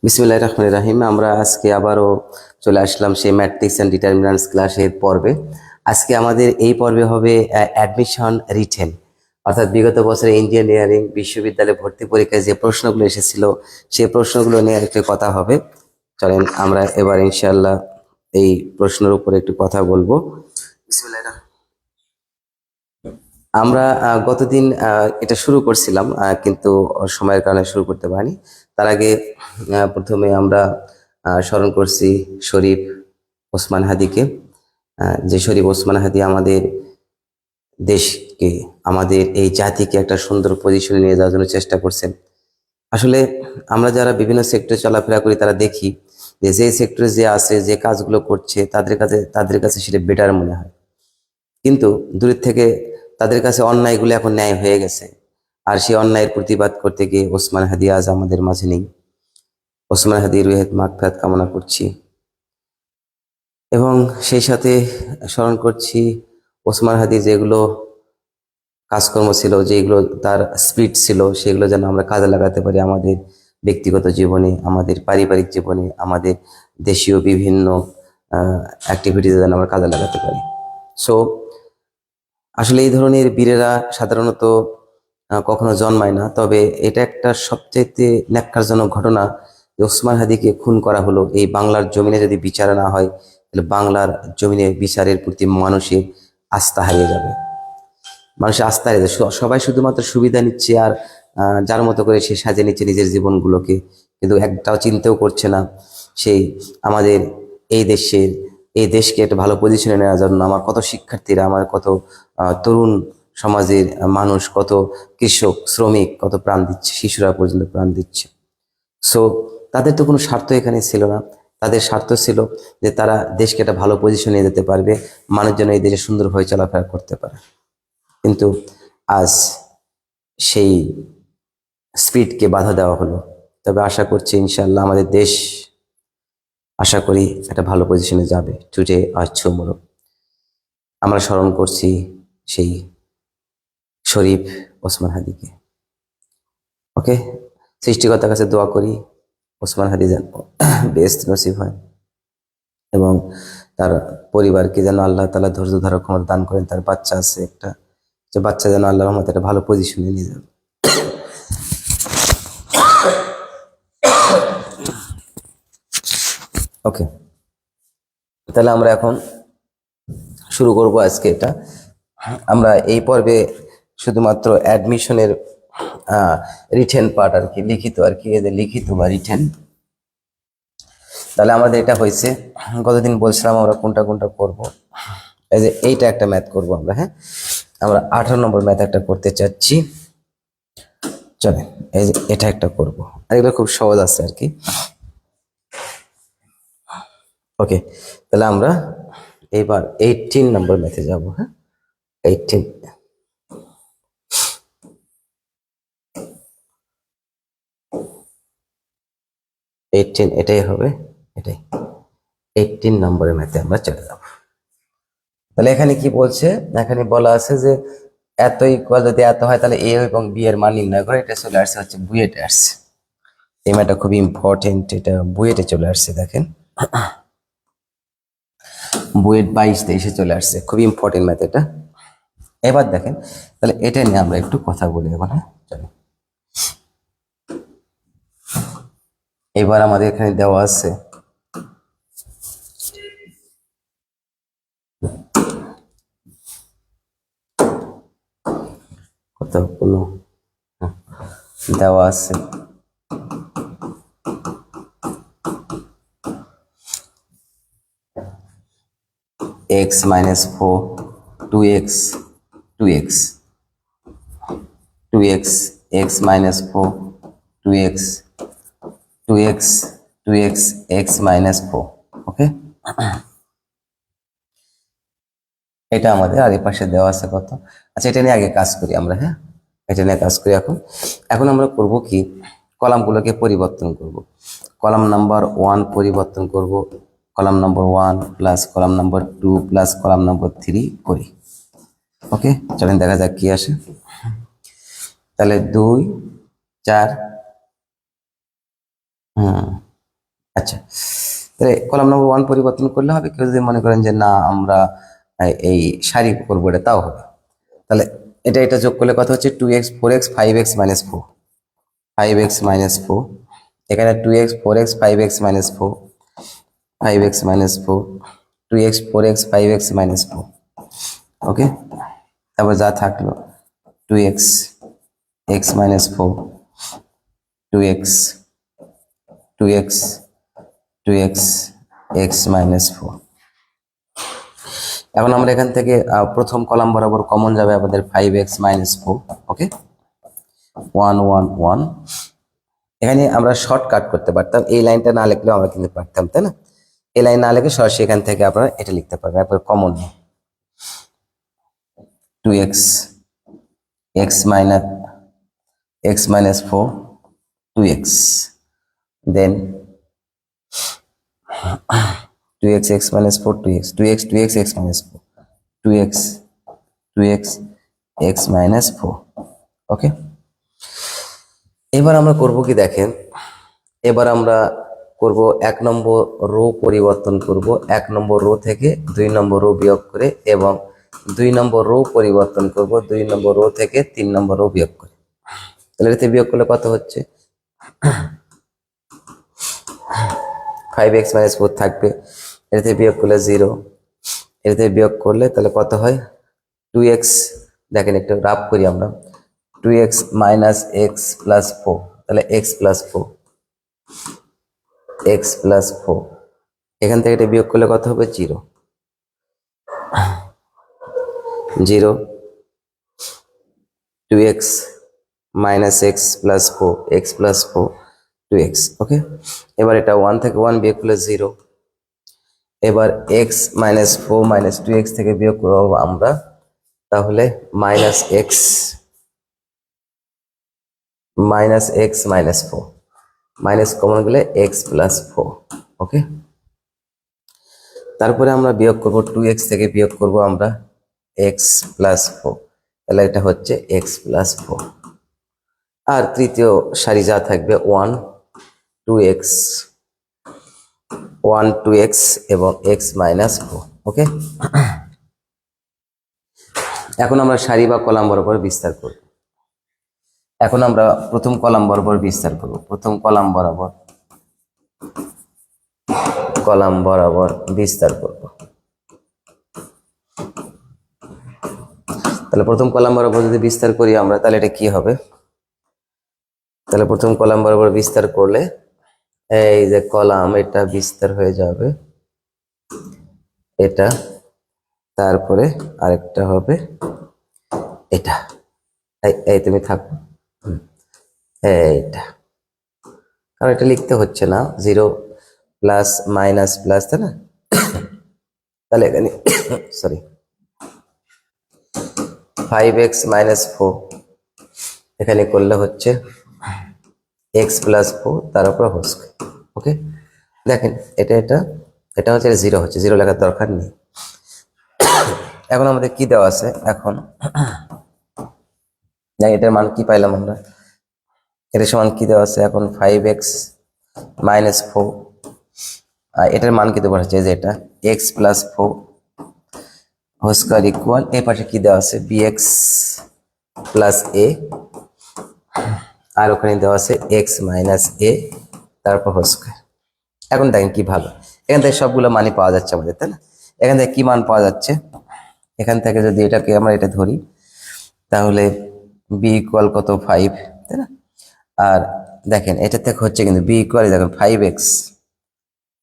বিসমিল্লাহির রহমানির রহিম। আমরা আজকে আবারও চলে আসলাম সেই ম্যাট্রিক্স অ্যান্ড ডিটারমিন্যান্টস ক্লাসের পর্বে। আজকে আমাদের এই পর্বে হবে অ্যাডমিশন রিটেন, অর্থাৎ বিগত বছরে ইঞ্জিনিয়ারিং বিশ্ববিদ্যালয়ে ভর্তি পরীক্ষায় যে প্রশ্নগুলো এসেছিল সেই প্রশ্নগুলো নিয়ে একটু কথা হবে। চলেন আমরা এবার ইনশাআল্লাহ এই প্রশ্নের উপরে একটু কথা বলবো। আমরা গতদিন এটা শুরু করছিলাম, কিন্তু সময়ের কারণে শুরু করতে পারিনি। তার আগে প্রথমে আমরা স্মরণ করছি শরীফ ওসমান হাদিকে। যে শরীফ ওসমান হাদি আমাদের দেশকে, আমাদের এই জাতিকে একটা সুন্দর পজিশনে নিয়ে যাওয়ার জন্য চেষ্টা করছেন। আসলে আমরা যারা বিভিন্ন সেক্টরে চলাফেরা করি তারা দেখি যে সেক্টরে যে আছে, যে কাজগুলো করছে তাদের কাছে সেটা বেটার মনে হয়, কিন্তু দূরের থেকে তাদের কাছে অন্যায়গুলো এখন ন্যায় হয়ে গেছে। আর সেই অন্যায়ের প্রতিবাদ করতে গিয়ে ওসমান হাদি আজ আমাদের মাঝে নেই। ওসমান হাদি রুহের মাগফিরাত কামনা করছি, এবং সেই সাথে স্মরণ করছি ওসমান হাদি যেগুলো কাজকর্ম ছিল, যেগুলো তার স্পিড ছিল, সেগুলো যেন আমরা কাজে লাগাতে পারি আমাদের ব্যক্তিগত জীবনে, আমাদের পারিবারিক জীবনে, আমাদের দেশীয় বিভিন্ন অ্যাক্টিভিটিতে যেন আমরা কাজে লাগাতে পারি। সো আসলে এই ধরনের বীরেরা সাধারণত কখনো জন্মায় না, তবে এটা একটা সবচাইতে ন্যাক্কারজনক ঘটনা যে ওসমান হাদিকে খুন করা হলো। এই বাংলার জমিনে যদি বিচার না হয় তাহলে বাংলার জমিনে বিচারের প্রতি মানুষের আস্থা হারিয়ে যাবে। মানুষের আস্থা হারিয়ে যাবে। সবাই শুধুমাত্র সুবিধা নিচ্ছে আর যার মতো করে সে সাজিয়ে নিচ্ছে নিজের জীবনগুলোকে, কিন্তু একটাও চিন্তাও করছে না সেই আমাদের এই দেশকে একটা ভালো পজিশনে নেওয়ার জন্য আমার কত শিক্ষার্থীরা, আমার কত তরুণ সমাজের মানুষ, কত কৃষক শ্রমিক কত প্রাণ দিচ্ছে, শিশুরা পর্যন্ত প্রাণ দিচ্ছে। সো তাদের তো কোনো স্বার্থ এখানে ছিল না। তাদের স্বার্থ ছিল যে তারা দেশকে একটা ভালো পজিশনে যেতে পারবে, মানুষ যেন এই দেশে সুন্দরভাবে চলাফেরা করতে পারে। কিন্তু আজ সেই স্পিডকে বাধা দেওয়া হলো। তবে আশা করছি ইনশাআল্লাহ আমাদের দেশ, আশা করি একটা ভালো পজিশনে যাবে। টুডে আজ টুমরো আমরা স্মরণ করছি সেই শরীফ ওসমান হাদিকে। ওকে, সৃষ্টিকর্তার কাছে দোয়া করি ওসমান হাদি যেন বেস্ট নসিব হয়, এবং তার পরিবারকে যেন আল্লাহ তাআলা ধৈর্য ধারক ক্ষমতা দান করেন। তার বাচ্চা আছে একটা, যে বাচ্চা যেন আল্লাহর রহমতে একটা ভালো পজিশনে নিয়ে যাবে। ওকে, তাহলে আমরা এখন শুরু করব আজকে এটা। আমরা এই পর্বে শুধুমাত্র অ্যাডমিশনের রিটেন পার্ট আর কি, লিখিত আর কি, এদের লিখিত বা রিটেন। তাহলে আমাদের এটা হয়েছে, গতদিন বলছিলাম আমরা কোনটা কোনটা করব। এই যে এইটা একটা ম্যাথ করব আমরা। হ্যাঁ, আমরা 18 নম্বর ম্যাথ একটা করতে চাচ্ছি। চলে, এই যে এটা একটা করব, আর এগুলো খুব সহজ আছে আর কি। ওকে, তাহলে আমরা এবার 18 নম্বর ম্যাথে যাব। হ্যাঁ, 18 এটাই হবে, এটাই 18 নম্বরের ম্যাথে আমরা চলে যাব। তাহলে এখানে কি বলছে, এখানে বলা আছে যে এত ইকুয়াল যদি এত হয় তাহলে এ এবং বি এর মান নির্ণয় করে। এটা চলে আসছে হচ্ছে বুয়েটে আসছে। এই ম্যাথটা খুবই ইম্পর্টেন্ট, এটা বুয়েটে চলে আসছে। দেখেন, বুয়েট 22-23 চলে আসছে, খুবই ইম্পর্টেন্ট ম্যাথ এটা। এবার দেখেন, তাহলে এটা নিয়ে আমরা একটু কথা বলি এখন। হ্যাঁ, চলো। এবার আমাদের এখানে দেওয়া আছে কত কোনো দেওয়া আছে x minus 4 2x 2x 2x x minus 4 2x 2x 2x x minus 4। ওকে, এটা আমাদের আর এই পাশে দেওয়া আছে কত। আচ্ছা, এটা নিয়ে আগে কাজ করি আমরা। হ্যাঁ, এটা নিয়ে কাজ করি এখন। এখন আমরা করব কি, কলামগুলোকে পরিবর্তন করব। কলাম নাম্বার 1 পরিবর্তন করব, column number 1 plus column number 2 plus column number 3 করি। ওকে, চলেন দেখা যাক কি আসে। তাহলে 2 4 আচ্ছা, তাহলে কলাম নম্বর 1 পরিবর্তন করলে হবে। কেউ যদি মনে করেন যে না আমরা এই সারি করবো, এটা তাও হবে। তাহলে এটা যোগ করলে কত হচ্ছে? 2x 4x 5x minus 4, 5x minus 4, এখানে 2x 4x 5x minus 4, 5x minus 4, 2x 4x 5x minus 4, ওকে। তারপর যা থাকলো 2x x minus 4, 2x 2x 2x x minus 4। এখন আমরা এখান থেকে প্রথম কলাম বরাবর কমন যাবে আমাদের 5x minus 4, ওকে। 1 1 1, এখানে আমরা শর্টকাট করতে পারতাম, এই লাইনটা না লিখলেও আমরা কিন্তু পারতাম, তাই না? এই লাইন না লিখে সরাসরি এখান থেকে আপনারা এটা লিখতে পারবেন, একবার common 2x x minus 4 2x, then 2x x minus 4 2x 2x 2x x minus 4 2x 2x x minus 4, ওকে। এবার আমরা করব কি দেখেন, এবার আমরা করব 1 নম্বর রো পরিবর্তন করব, 1 নম্বর রো থেকে 2 নম্বর রো বিয়োগ করে, এবং 2 নম্বর রো পরিবর্তন করব 2 নম্বর রো থেকে 3 নম্বর রো বিয়োগ করে। তাহলে এতে বিয়োগ করলে কত হচ্ছে? 5x minus 4 থাকবে, এতে বিয়োগ করলে 0, এতে বিয়োগ করলে তাহলে কত হয়? 2x, দেখেন একটু রাফ করি আমরা, 2x minus x plus 4, তাহলে x plus 4, x plus 4, এখান থেকে এটা বিয়োগ করলে কত হবে? 0 0, 2x minus x plus 4 x plus 4 2x, ওকে। এবার এটা 1 থেকে 1 বিয়োগ করলে 0, এবার x minus 4 minus 2x থেকে বিয়োগ করব আমরা, তাহলে minus x minus 4, minus common গেলে x plus 4, ওকে। তারপরে আমরা বিয়োগ করব 2x থেকে বিয়োগ করব আমরা x plus 4, তাহলে এটা হচ্ছে x plus 4, আর তৃতীয় সারি যা থাকবে 1 2x 1 2x এবং x minus 4, ওকে। এখন আমরা সারি বা কলাম বরাবর বিস্তার করব। এখন আমরা প্রথম কলাম বরাবর বিস্তার করব, প্রথম কলাম বরাবর বিস্তার করব। তাহলে প্রথম কলাম বরাবর যদি বিস্তার করি আমরা, তাহলে এটা কি হবে? তাহলে প্রথম কলাম বরাবর বিস্তার করলে এই যে কলাম, এটা বিস্তার হয়ে যাবে এটা, তারপরে আরেকটা হবে এটা, এই তুমি থাকো, এইটা, কারণ এটা লিখতে হচ্ছে না, 0 প্লাস মাইনাস প্লাস, তাই না? তাহলে এখানে সরি 5x minus 4, এখানে করলে হচ্ছে x plus 4 তার উপর হোল স্কয়ার, ওকে। দেখেন এটা হচ্ছে 0 হচ্ছে, 0 লেখার দরকার নেই। এখন আমাদের কি দেওয়া আছে? এখন এটার মান কি পাইলাম আমরা? এটার সমান কি দেওয়া আছে এখন? 5x minus 4, আর এটার মান কি দেওয়া হচ্ছে? যে এটা x plus 4 whole square equal, এই পাশে কি দেওয়া আছে? bx plus a, আর ওখানে দেওয়া আছে x minus a তারপর হোল স্কয়ার। এখন দেখেন কি ভালো, এখান থেকে সবগুলো মানই পাওয়া যাচ্ছে আমাদের, তাই না? এখান থেকে কি মান পাওয়া যাচ্ছে? এখান থেকে যদি এটাকে আমরা এটা ধরি, তাহলে b ইকুয়াল কত? 5, তাই না? আর দেখেন এটা থেকে হচ্ছে কিন্তু b ইকুয়াল, দেখেন 5x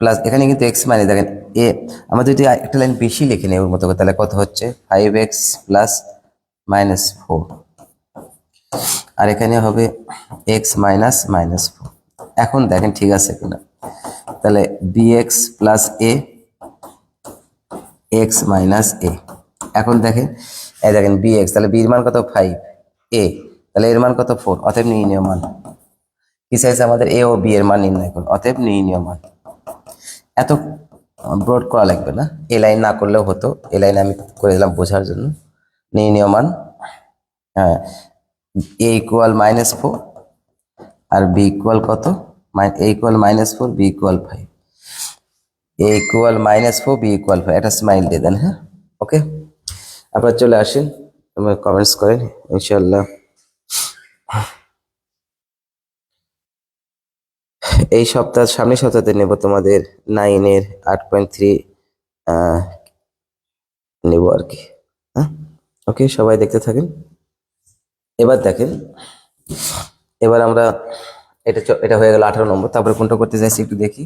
প্লাস, এখানে কিন্তু x মানে দেখেন a, আমরা যদি একটা লাইন বেশি লিখে নেই ওর মতো করে, তাহলে কত হচ্ছে? 5x প্লাস মাইনাস 4, আর এখানে হবে x মাইনাস মাইনাস 4। এখন দেখেন ঠিক আছে কিনা, তাহলে bx plus a x minus a, এখন দেখেন এই দেখেন bx, তাহলে b এর মান কত? 5, a তাহলে এর মান কত? 4, অতএব নির্ণয় মান কি চাইছে আমাদের? a ও b এর মান নির্ণয় করুন, অতএব নির্ণয় মান। এত ব্রড করা লাগবে না, এই লাইন না করলেও হতো, এই লাইন আমি করে দিলাম বোঝার জন্য। নির্ণয় মান, হ্যাঁ, a ইকুয়াল -4 আর b ইকুয়াল কত? a equal -4, b equal 5, a equal -4, b equal 5, একটা স্মাইল দিয়ে দেন। হ্যাঁ, ওকে, আপনারা চলে আসেন, তোমরা কমেন্টস করেন ইনশাল্লাহ। এই সপ্তাহ, সামনের সপ্তাহে নেব তোমাদের 9-এর 8.3 নেব আর কি। হ্যাঁ, ওকে, সবাই দেখতে থাকেন। এবার দেখেন, এবার আমরা এটা হয়ে গেল 18 নম্বর। তারপরে কোনটা করতে চাইছি একটু দেখি।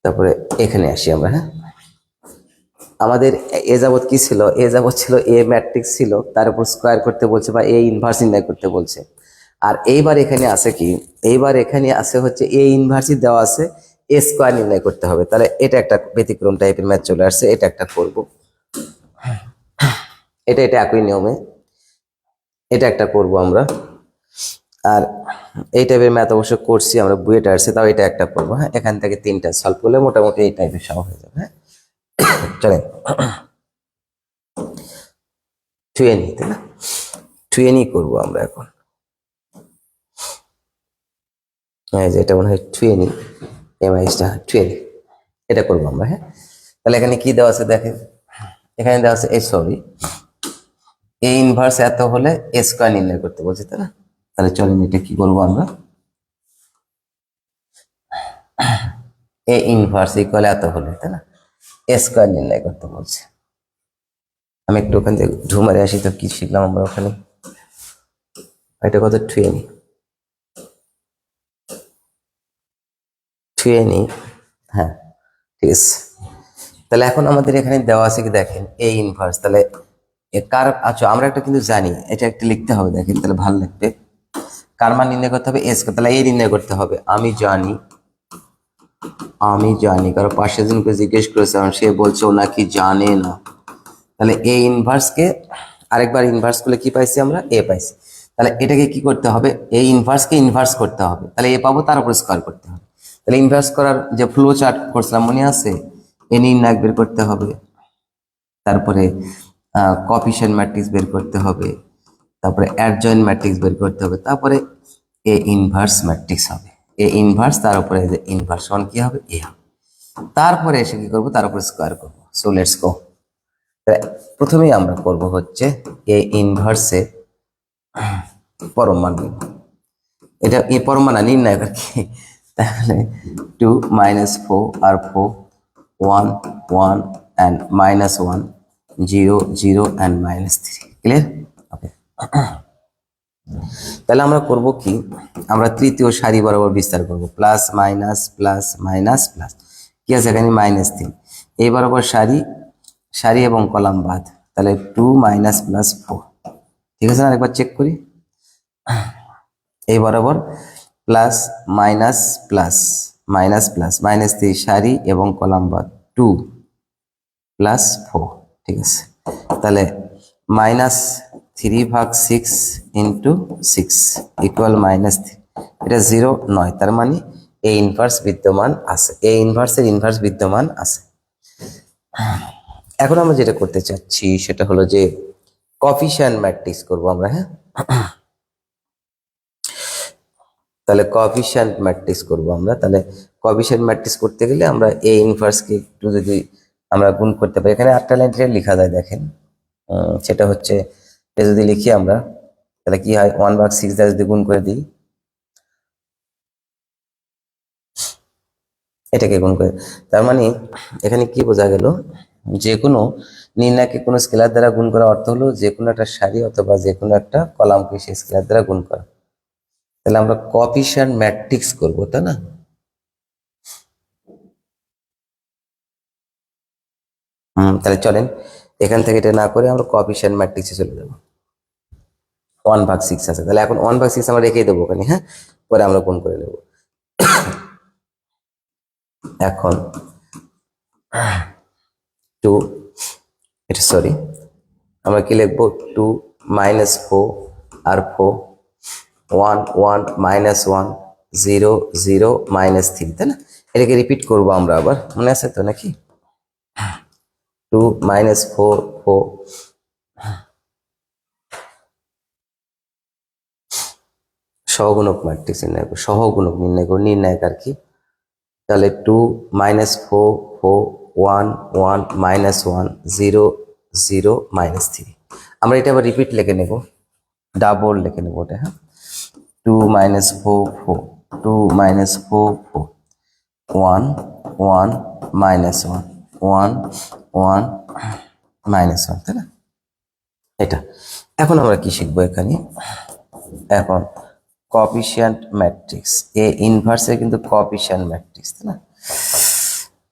তারপরে এখানে আসি আমরা। হ্যাঁ, আমাদের এ যাবৎ কি ছিল? এ যাবৎ ছিল এ ম্যাট্রিক্স ছিল, তার উপর স্কোয়ার করতে বলছে বা এ ইনভার্স নির্ণয় করতে বলছে। আর এইবার এখানে আছে কি? এইবার এখানে আছে হচ্ছে এ ইনভার্সই দেওয়া আছে, এ স্কোয়ার নির্ণয় করতে হবে। তাহলে এটা একটা ব্যতিক্রম টাইপের ম্যাথ চলে আসছে, এটা একটা করব। এটা একই নিয়মে এটা একটা করব আমরা। আর এই টাইপের ম্যাথ অবশ্য করছি আমরা, বুয়েটে আসছে, তাও এটা একটা করবো। হ্যাঁ, এখান থেকে 3টা সলভ করলে মোটামুটি এই টাইপের সব হয়ে যাবে। হ্যাঁ, চলেন টুয়ে নি, তাই না? টুয়ে নি করবো আমরা এখন। হ্যাঁ, যে এটা মনে হয় টুয়ে নি, এমআইসটা টুয়ে নি, এটা করবো আমরা। হ্যাঁ, তাহলে এখানে কি দেওয়া আছে দেখেন, এখানে দেওয়া আছে এ ইনভার্স এত হলে এ স্কোয়ার নির্ণয় করতে বলছে, তাই না? তাহলে চলেন এটা কি করবো আমরা, এ ইনভার্স ইকুয়াল এত হলে, তাই না, এ স্কোয়ার নির্ণয় করতে বলছে। আমি একটু ওখান থেকে ঝুমারে আসি, তো কি শিখলাম আমরা ওখানে, এটা কত টুয়ে নি, ছুঁয়ে নিই। হ্যাঁ, ঠিক আছে। তাহলে এখন আমাদের এখানে দেওয়া আছে কি দেখেন, এ ইনভার্স। তাহলে কার, আচ্ছা আমরা একটা কিন্তু জানি, এটা একটা লিখতে হবে, দেখেন তাহলে ভালো লাগবে। কার মান নির্ণয় করতে হবে? এস, তাহলে এ নির্ণয় করতে হবে। আমি জানি কারণ পাশের জনকে জিজ্ঞেস করেছিলাম, সে বলছে ও নাকি জানে না। তাহলে এ ইনভার্সকে আরেকবার ইনভার্স করলে কি পাইছি আমরা? এ পাইছি। তাহলে এটাকে কি করতে হবে? এই ইনভার্সকে ইনভার্স করতে হবে, তাহলে এ পাবো, তার উপর স্কোয়ার করতে হবে। তাহলে ইনভার্স করার যে ফ্লো চার্ট করছিলাম মনে আছে, এ নির্ণায়ক বের করতে হবে, তারপরে কফিশিয়েন্ট ম্যাট্রিক্স বের করতে হবে, তারপরে অ্যাডজয়েন্ট ম্যাট্রিক্স বের করতে হবে, তারপরে এ ইনভার্স ম্যাট্রিক্স হবে। এ ইনভার্স, তার উপরে যে ইনভার্স ওয়ান কি হবে? এ হবে। তারপরে এসে কি করবো? তার উপরে স্কোয়ার করবো। So let's go. প্রথমেই আমরা করব হচ্ছে এ ইনভার্সে পরম মান নিব। এটা এই পরম মান নির্ণয় আর কি। তাহলে 2 -4 আর 4, 1 1 and -1, 0 0 and -3, ক্লিয়ার? ওকে, তাহলে আমরা করব কি, আমরা তৃতীয় সারি বরাবর বিস্তার করব, plus minus plus minus plus, কি আছে এখানে? -3। এই বরাবর সারি, সারি এবং কলাম বাদ, তাহলে 2 -+4, ঠিক আছে না? আরেকবার চেক করি, এই বরাবর plus minus plus minus plus -3 সারি এবং কলাম বাদ, 2 + 4, ঠিক আছে। তাহলে -3/6 ইন্টু 6 ইকুয়াল -3, এটা 0 নয়, তার মানে এ ইনভার্স বিদ্যমান আছে, এ ইনভার্সের ইনভার্স বিদ্যমান আছে। এখন আমরা যেটা করতে চাচ্ছি সেটা হলো যে কফিশিয়েন্ট ম্যাট্রিক্স করবো আমরা। হ্যাঁ, তাহলে কোএফিশিয়েন্ট ম্যাট্রিক্স করব আমরা। তাহলে কোএফিশিয়েন্ট ম্যাট্রিক্স করতে গেলে আমরা এ ইনভার্সকে একটু যদি আমরা গুণ করতে পারি, এখানে 8টা লাইন লেখা যায় দেখেন। সেটা হচ্ছে, এটা যদি লিখি আমরা, তাহলে কি হয়? 1/6 দ্বারা যদি গুণ করে দিই, এটাকে গুণ করে, তার মানে এখানে কি বোঝা গেল? যে কোনো নির্ণয়কে কোনো স্কেলার দ্বারা গুণ করা অর্থ হলো যে কোনো একটা সারি অথবা যে কোনো একটা কলামকে সেই স্কেলার দ্বারা গুণ করা। তাহলে আমরা কোএফিশিয়েন্ট ম্যাট্রিক্স করবো, তাই না? তাহলে চলেন এখান থেকে এটা না করে আমরা কোএফিশিয়েন্ট ম্যাট্রিক্সে চলে যাব। 1/6 আছে, তাহলে এখন 1/6 আমরা রেখেই দেবো ওখানে। হ্যাঁ, পরে আমরা গুণ করে নেব। এখন 2, এটা সরি, আমরা কি লিখবো? 2 -4 আর 4, 1 1 -1, 0 0 -3, তাই না? এটাকে রিপিট করবো আমরা আবার, মনে আছে তো নাকি? 2 -4 4, সহগুণক ম্যাট্রিক্স নির্ণয় করো, সহগুণক নির্ণয় করো, নির্ণায়ক আর কি। তাহলে 2 -4 4 1 1 -1 0 0 -3। আমরা এটা আবার রিপিট লিখে নেব, ডাবল লিখে নেব ওটা, হ্যাঁ। 2 -4 4 2 -4 4 1 1 -1 1 1 -1, তাই না? এটা এখন আমরা কি শিখবো এখানে? এখন কোএফিসিয়েন্ট ম্যাট্রিক্স, এ ইনভার্সের কিন্তু কোএফিসিয়েন্ট ম্যাট্রিক্স, তাই না?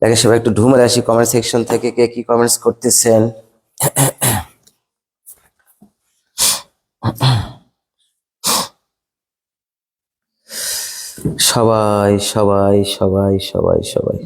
দেখে সবাই একটু ঢুমে আসি কমেন্ট সেকশন থেকে, কে কি কমেন্টস করতেছেন। সবাই সবাই সবাই সবাই সবাই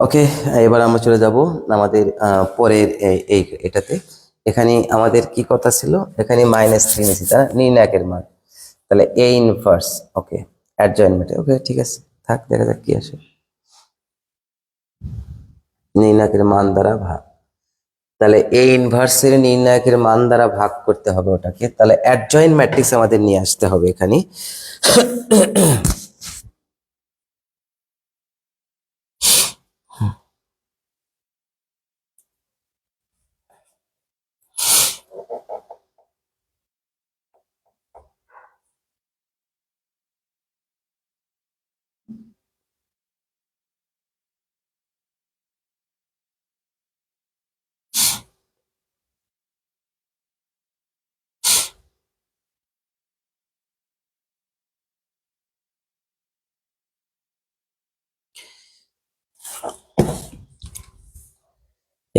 ওকে, এবার আমরা চলে যাব আমাদের পরের এটাতে। এখানে আমাদের কি কথা ছিল, এখানে -3 নিয়েছি, তাই না? নির্ণায়কের মান, তাহলে এ ইনভার্স, ওকে, অ্যাডজয়েন্ট, ওকে ঠিক আছে, থাক, দেখা যাক কি আসে। নির্ণায়কের মান দ্বারা ভাগ, তাহলে এ ইনভার্সের নির্ণায়কের মান দ্বারা ভাগ করতে হবে ওটাকে, তাহলে অ্যাডজয়েন্ট ম্যাট্রিক্স আমাদের নিয়ে আসতে হবে এখানে।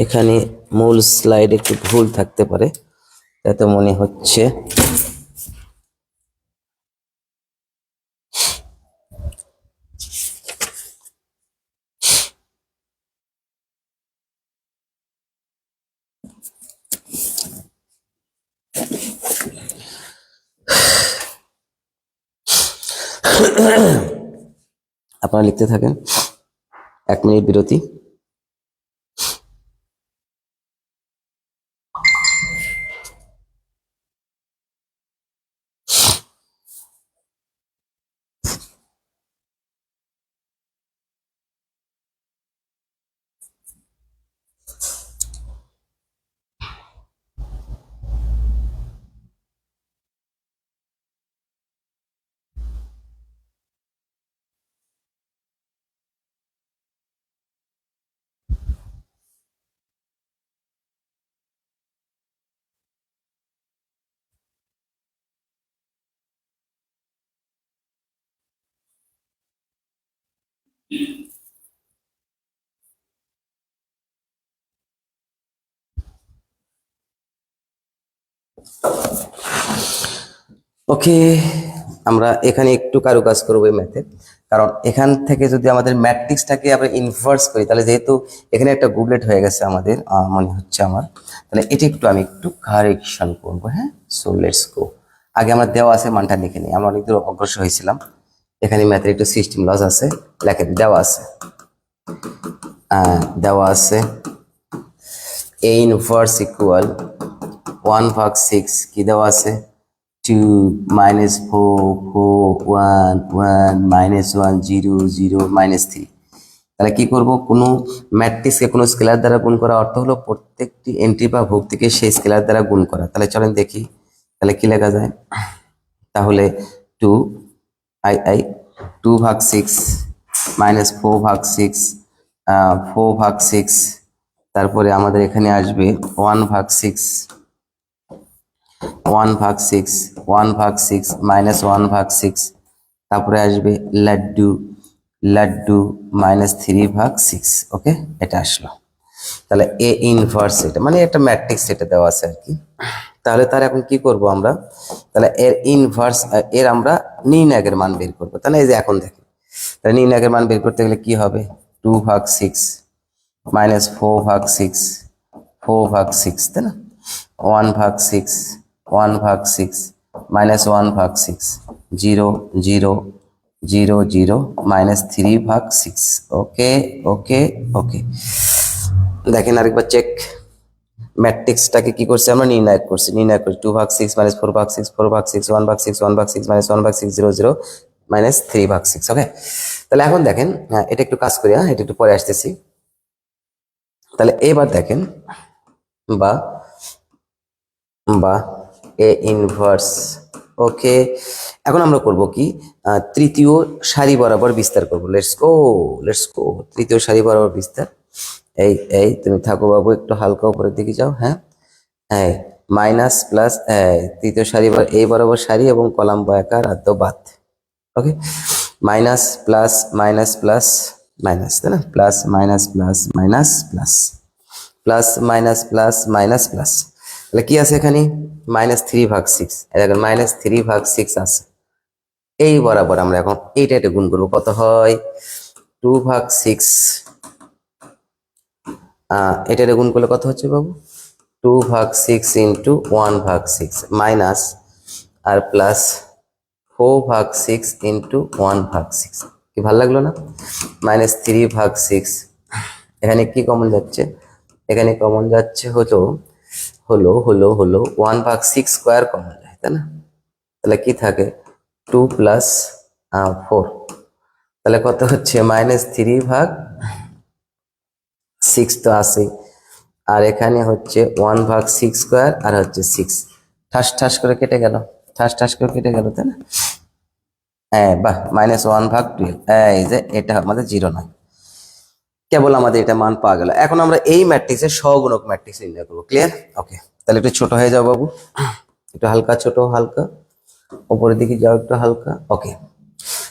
এখানে মূল স্লাইড একটু ভুল থাকতে পারে, তাতে মনে হচ্ছে। আপনারা লিখতে থাকেন, 1 মিনিট বিরতি। ওকে, আমরা এখানে একটু কারুকাজ করবো এই ম্যাথে, কারণ এখান থেকে যদি আমাদের ম্যাট্রিক্সটাকে আমরা ইনভার্স করি, তাহলে যেহেতু এখানে একটা গুবলেট হয়ে গেছে আমাদের, মনে হচ্ছে আমার, তাহলে এটা আমি একটু কারেকশন করবো, হ্যাঁ। সো লেটস গো, আগে আমার দেওয়া আছে মানটা লিখে নিই, আমরা অনেক দূর অগ্রসর হয়েছিলাম। এখানে ম্যাথের একটু সিস্টেম লস আছে, লেখেন, দেওয়া আছে, দেওয়া আছে এ ইনভার্স ইকুয়াল 1/6, কি দেওয়া আছে, 2 -4 4 1 1 -1 0 0 -3। তাহলে কি করব, কোনো ম্যাট্রিক্সকে কোনো স্কেলার দ্বারা গুণ করা অর্থ হলো প্রত্যেকটি এন্ট্রি বা ভুক্তিকে সেই স্কেলার দ্বারা গুণ করা। তাহলে চলেন দেখি, তাহলে কি লেখা যায়, তাহলে 2 আই আই 2/6 -4/6 4/6, তারপরে আমাদের এখানে আসবে 1/6 1/6 1/6 -1/6, তারপরে আসবে লাড্ডু লাড্ডু -3/6। ওকে, এটা আসলো। তাহলে এ ইনভার্স এটা মানে একটা ম্যাট্রিক্স এটা দেওয়া আছে আর কি। তাহলে তার এখন কি করব আমরা, তাহলে এর ইনভার্স এর আমরা নির্ণায়কের মান বের করবো। তাহলে এই যে এখন দেখেন, তাহলে নির্ণায়কের মান বের করতে গেলে কি হবে, 2/6 মাইনাস 4/6, 4/6 তাই না, 1/6, 1/6 মাইনাস 1/6, 0 0 0 0 মাইনাস 3/6। ওকে ওকে ওকে, দেখেন আরেকবার চেক, ম্যাট্রিক্সটাকে কি করছি আমরা, নির্ণয় করছি, 2/6 মাইনাস 4/6, 4/6, 1/6, 1/6 মাইনাস 1/6, 0 0 মাইনাস 3/6। ওকে, তাহলে এখন দেখেন, হ্যাঁ এটা একটু কাজ করি, হ্যাঁ এটা একটু পরে আসতেছি। তাহলে এবার দেখেন, বা বা এ ইনভার্স। ওকে, এখন আমরা করব কি, তৃতীয় সারি বরাবর বিস্তার করব। লেটস গো, লেটস গো, তৃতীয় সারি বরাবর বিস্তার। এই এই তুমি থাকো বাবু, একটু হালকা উপরের দিকে যাও। হ্যাঁ হ্যাঁ, মাইনাস প্লাস, তৃতীয় সারি এই বরাবর সারি এবং কলাম বয়াকার আদ্য বাদ। Okay, minus plus minus plus minus তাই না, plus minus plus minus plus, plus minus plus minus plus. তাহলে কি আছে এখানে, -3/6, দেখেন -3/6 আছে। এই বরাবর আমরা এখন এইটা এটা গুণ করবো, কত হয় 2/6, এটা গুণ করলে কত হচ্ছে বাবু, 2/6 ইন্টু 1/6 মাইনাস আর প্লাস 4/6 ইন্টু 1/6। কি ভালো লাগলো না, -3/6। এখানে কি কমন যাচ্ছে, এখানে কমন যাচ্ছে হলো হলো হলো হলো 1/6 স্কোয়ার কমন যায় তাই না। তাহলে কি থাকে 2 প্লাস 4, তাহলে কত হচ্ছে -3/6 তো আছে, আর এখানে হচ্ছে 1/6 স্কোয়ার আর হচ্ছে 6, ঠাস ঠাস করে কেটে গেল, ঠাস ঠাস করে কেটে গেল তাই না। হ্যাঁ বাহ, -1/12, এই যে এটা আমাদের 0 নয়, কেবল আমাদের এটা মান পাওয়া গেল। এখন আমরা এই ম্যাট্রিক্সের সহগুণক ম্যাট্রিক্স নির্ণয় করবো। ক্লিয়ার? ওকে, তাহলে একটু ছোট হয়ে যাও বাবু, একটু হালকা ছোট, হালকা উপরের দিকে যাও একটু হালকা। ওকে,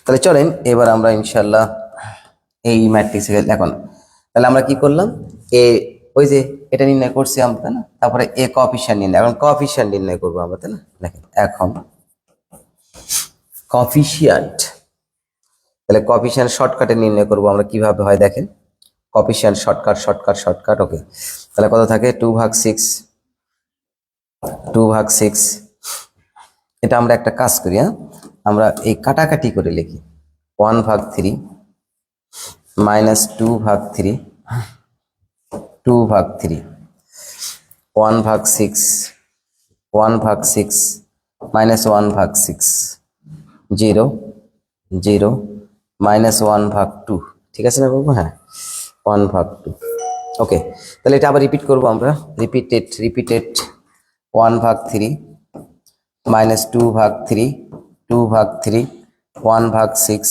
তাহলে চলেন এবার আমরা ইনশাল্লাহ এই ম্যাট্রিক্স এখন, তাহলে আমরা কি করলাম, এ ওই যে এটা নির্ণয় করছি আমরা তাই না, তারপরে এ কোএফিসিয়েন্ট নির্ণয়, এখন কোএফিসিয়েন্ট নির্ণয় করবো আমরা তাই না। দেখেন এখন কোএফিসিয়েন্ট, তাহলে কোএফিসিয়েন্ট শর্টকাটে নির্ণয় করবো আমরা, কিভাবে হয় দেখেন, কোএফিসিয়েন্ট শর্টকাট শর্টকাট শর্টকাট। ওকে, তাহলে কত থাকে 2/6, 2/6। এটা আমরা একটা কাজ করি, হ্যাঁ আমরা এই কাটাকাটি করে লিখি, 1/3 মাইনাস 2/3, 2/3, 1/6, 1/6 মাইনাস 1/6, 0 0 মাইনাস 1/2। ঠিক আছে না বাবু, হ্যাঁ 1/2। ওকে, তাহলে এটা আবার রিপিট করবো আমরা, রিপিটেড 1/3 মাইনাস 2/3, 2/3, 1/6,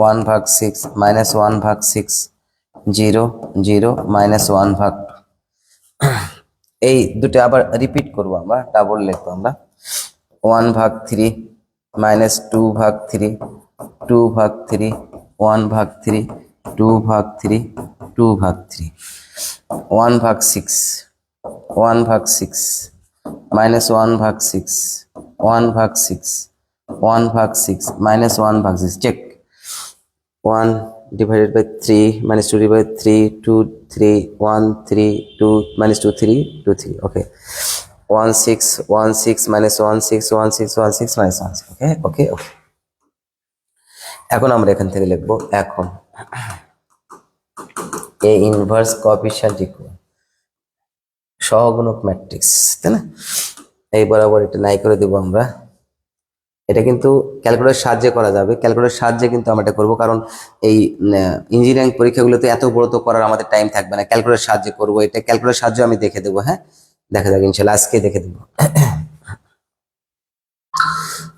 1/6 মাইনাস 1/6, 0 0 মাইনাস 1/2। এই দুটো আবার রিপিট করবো আমরা, ডাবল লিখবো আমরা, 1/3 minus 2/3, 2/3, 1/3, 2/3, 2/3, 1/6, 1/6 minus 1/6, 1/6, 1/6 minus 1/6, check, 1 divided by 3 minus 2 divided by 3, 2 3 1 3 2 minus 2 3 2 3, okay, 1 6 1 6 minus 1 6 1 6 1 6 minus 1 6, okay okay okay। এখন আমরা এখান থেকে লিখবো, এখন A inverse coefficient equal সহগুণক matrix তাই না, এই বরাবর এটা নাই করে দেবো আমরা। এটা কিন্তু ক্যালকুলেটর সাহায্যে করা যাবে, ক্যালকুলেটর সাহায্যে কিন্তু আমরা এটা করবো, কারণ এই ইঞ্জিনিয়ারিং পরীক্ষাগুলোতে এত বড় তো করার আমাদের টাইম থাকবে না, ক্যালকুলেটর সাহায্যে করবো, এটা ক্যালকুলেটর সাহায্যে আমি দেখে দেবো। হ্যাঁ দেখা যাক ইনশাল্লাহ, আজকে দেখে দেবো।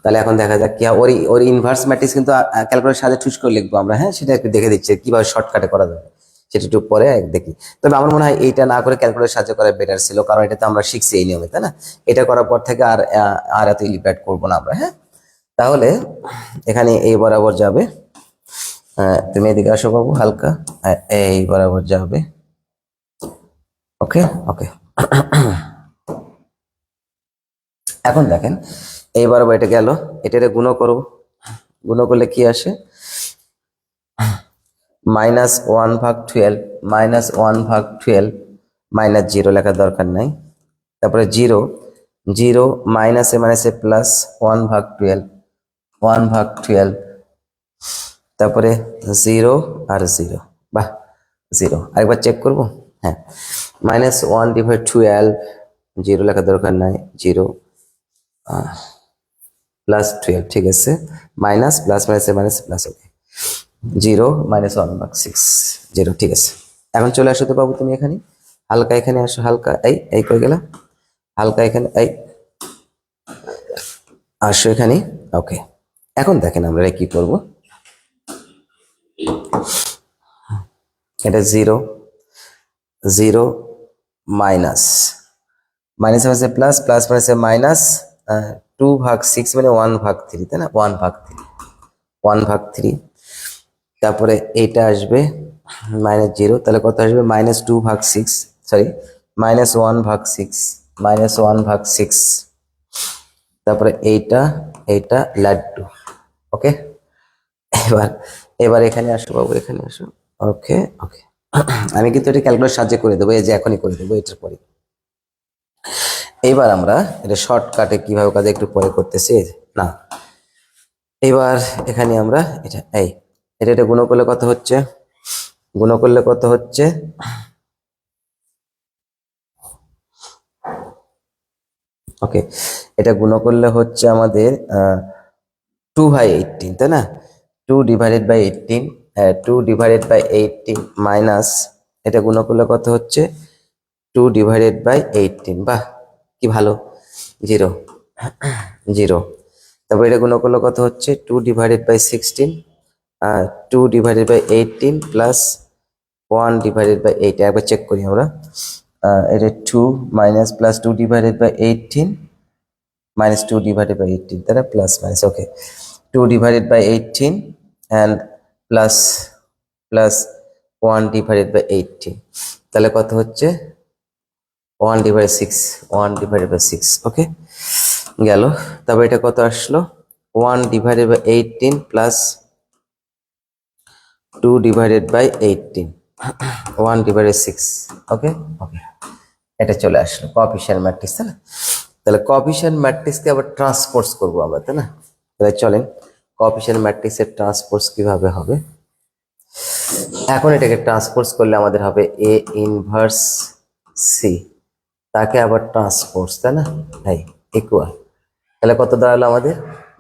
তাহলে এখন দেখা যাক কি ওর ওর ইনভার্স ম্যাট্রিক্স কিন্তু ক্যালকুলেটর সাহায্যে ঠুস করে লিখবো আমরা। হ্যাঁ সেটা একটু দেখে দিচ্ছি কিভাবে শর্টকাটে করা যাবে, সেটা একটু পরে দেখি। তবে আমার মনে হয় এইটা না করে ক্যালকুলেটর সাহায্যে করা বেটার ছিল, কারণ এটা তো আমরা শিখছি এই নিয়মে তাই না। এটা করার পর থেকে আর আর এত ইলিপ্যাট করবো না আমরা। হ্যাঁ তাহলে এখানে এই বরাবর যাবে, তুমি এদিকে আসো বাবু হালকা, এই বরাবর যাবে ওকে ওকে। এখন দেখেন এইবার আবার এটা গেল, এটা গুণ করবো, গুণ করলে কি আসে, -1/12, -1/12, -0 লেখার দরকার নাই। তারপরে 0, 0 মাইনাসে মাইনাসে প্লাস 1/12, 1/12, তারপরে 0 আর 0, বাহ 0। আরেকবার চেক করব, হ্যাঁ, -1/12, 0 লেখার দরকার নাই, 0 +12, ঠিক আছে, মাইনাস প্লাস মাইনাসে মাইনাস প্লাস, ওকে, 0 -1/6, 0, ঠিক আছে। এখন চলে আসো তো বাবু তুমি এখানে, হালকা এখানে আসো, হালকা এই করে গেলাম, হালকা এখানে আসো এখানে, ওকে। এখন দেখেন আমরা কি করব, এটা 0, 0 মাইনাস মাইনাস মাইনাসে প্লাস, প্লাস মাইনাসে মাইনাস, 2/6 মানে 1/3, তাই না, 1/3, 1/3। তারপরে এইটা আসবে -0, তাহলে কত আসবে, -2/6, সরি -1/6, -1/6। তারপরে এইটা লাড্ডু, ওকে। এবার এবার এখানে আসো বাবু, এখানে আসো, ওকে ওকে। আমি কিন্তু এটা ক্যালকুলেটর সাহায্যে করে দেবো, এই যে এখনই করে দেবো এটার পরে। এইবার আমরা এটা শর্টকাটে কিভাবে কাজে একটু পরে করতেছি না। এবার এখানে আমরা এটা গুণ করলে কত হচ্ছে, গুণ করলে কত হচ্ছে, ওকে, এটা গুণ করলে হচ্ছে আমাদের 2/18, তাই না, 2/18, 2/18 মাইনাস, এটা গুণ করলে কত হচ্ছে, 2/18, বাহ কি ভালো, 0, 0। তারপর এটা গুণ করলে কত হচ্ছে, 2/16, 2/18 প্লাস 1/8, একবার চেক করি আমরা, এটা 2 মাইনাস প্লাস 2/18 minus 2/18, তাহলে plus minus, okay, 2/18 and plus plus 1/18, তাহলে কত হচ্ছে, 1/6, 1/6, ওকে গেল। তারপর এটা কত আসলো, 1/18 প্লাস 2/18, 1/6, ওকে ওকে। এটা চলে আসলো কোএফিশিয়েন্ট ম্যাট্রিক্স, তাই না। তাহলে কোএফিশিয়েন্ট ম্যাট্রিক্সকে আবার ট্রান্সপোজ করবো আমরা, তাই না। তাহলে চলেন কোএফিশিয়েন্ট ম্যাট্রিক্সের ট্রান্সপোজ কিভাবে হবে। এখন এটাকে ট্রান্সপোজ করলে আমাদের হবে এ ইনভার্স সি, তাকে আবার ট্রান্সপোজ, তাই না, ইকুয়াল, তাহলে কত দাঁড়ালো আমাদের,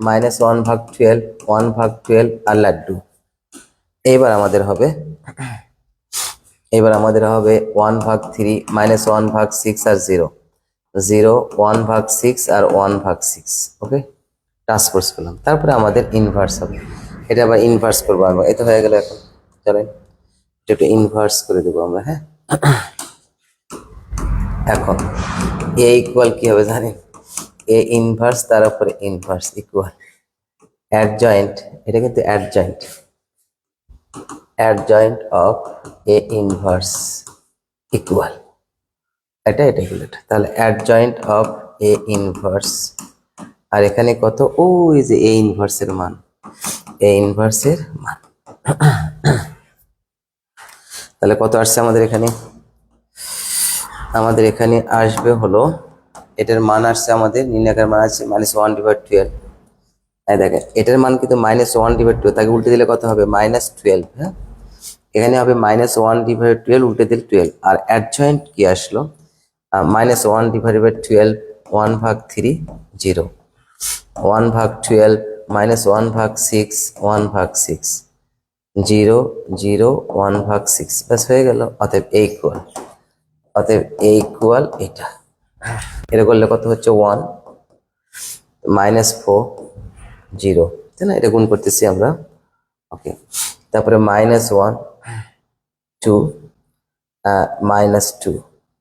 -1/12, 1/12 আর লাড্ডু। এইবার আমাদের হবে 1/3, -1/6 আর 0, 0, 1/6 আর 1/6, ওকে, ট্রান্সপোজ করলাম। তারপরে আমাদের ইনভার্স হবে, এটা আবার ইনভার্স করবো আমরা, এটা হয়ে গেল। এখন চলেন একটু ইনভার্স করে দেবো আমরা, হ্যাঁ। এখন এ ইকুয়াল কি হবে জানেন, এ ইনভার্স তার উপরে ইনভার্স ইকুয়াল অ্যাডজয়েন্ট, এটা কিন্তু adjoint of A inverse equal, এটা এগুলো, তাহলে অ্যাডজয়েন্ট অফ এ ইনভার্স, আর এখানে কত, ওই যে এ ইনভার্সের মান, এ ইনভার্সের মান, তাহলে কত আসছে আমাদের এখানে, আমাদের এখানে আসবে হলো, এটার মান আসছে আমাদের নির্ণায়কের মান আছে -1/12, দেখেন এটার মান কিন্তু -1/12, তাকে উল্টে দিলে কত হবে, -12, হ্যাঁ, এখানে হবে -1/12, উল্টে দিলে 12, আর অ্যাডজয়েন্ট কি আসলো, -1/12, 1/3, 0, 1/12 -1/6, 1/6, 0, 0, 1/6, ব্যাস হয়ে গেল। অতএব এ ইকুয়াল এটা, এটা করলে কত হচ্ছে, 1, -4, 0, তাই না, এটা গুণ করতেছি আমরা, ওকে। তারপরে -1, 2, -2,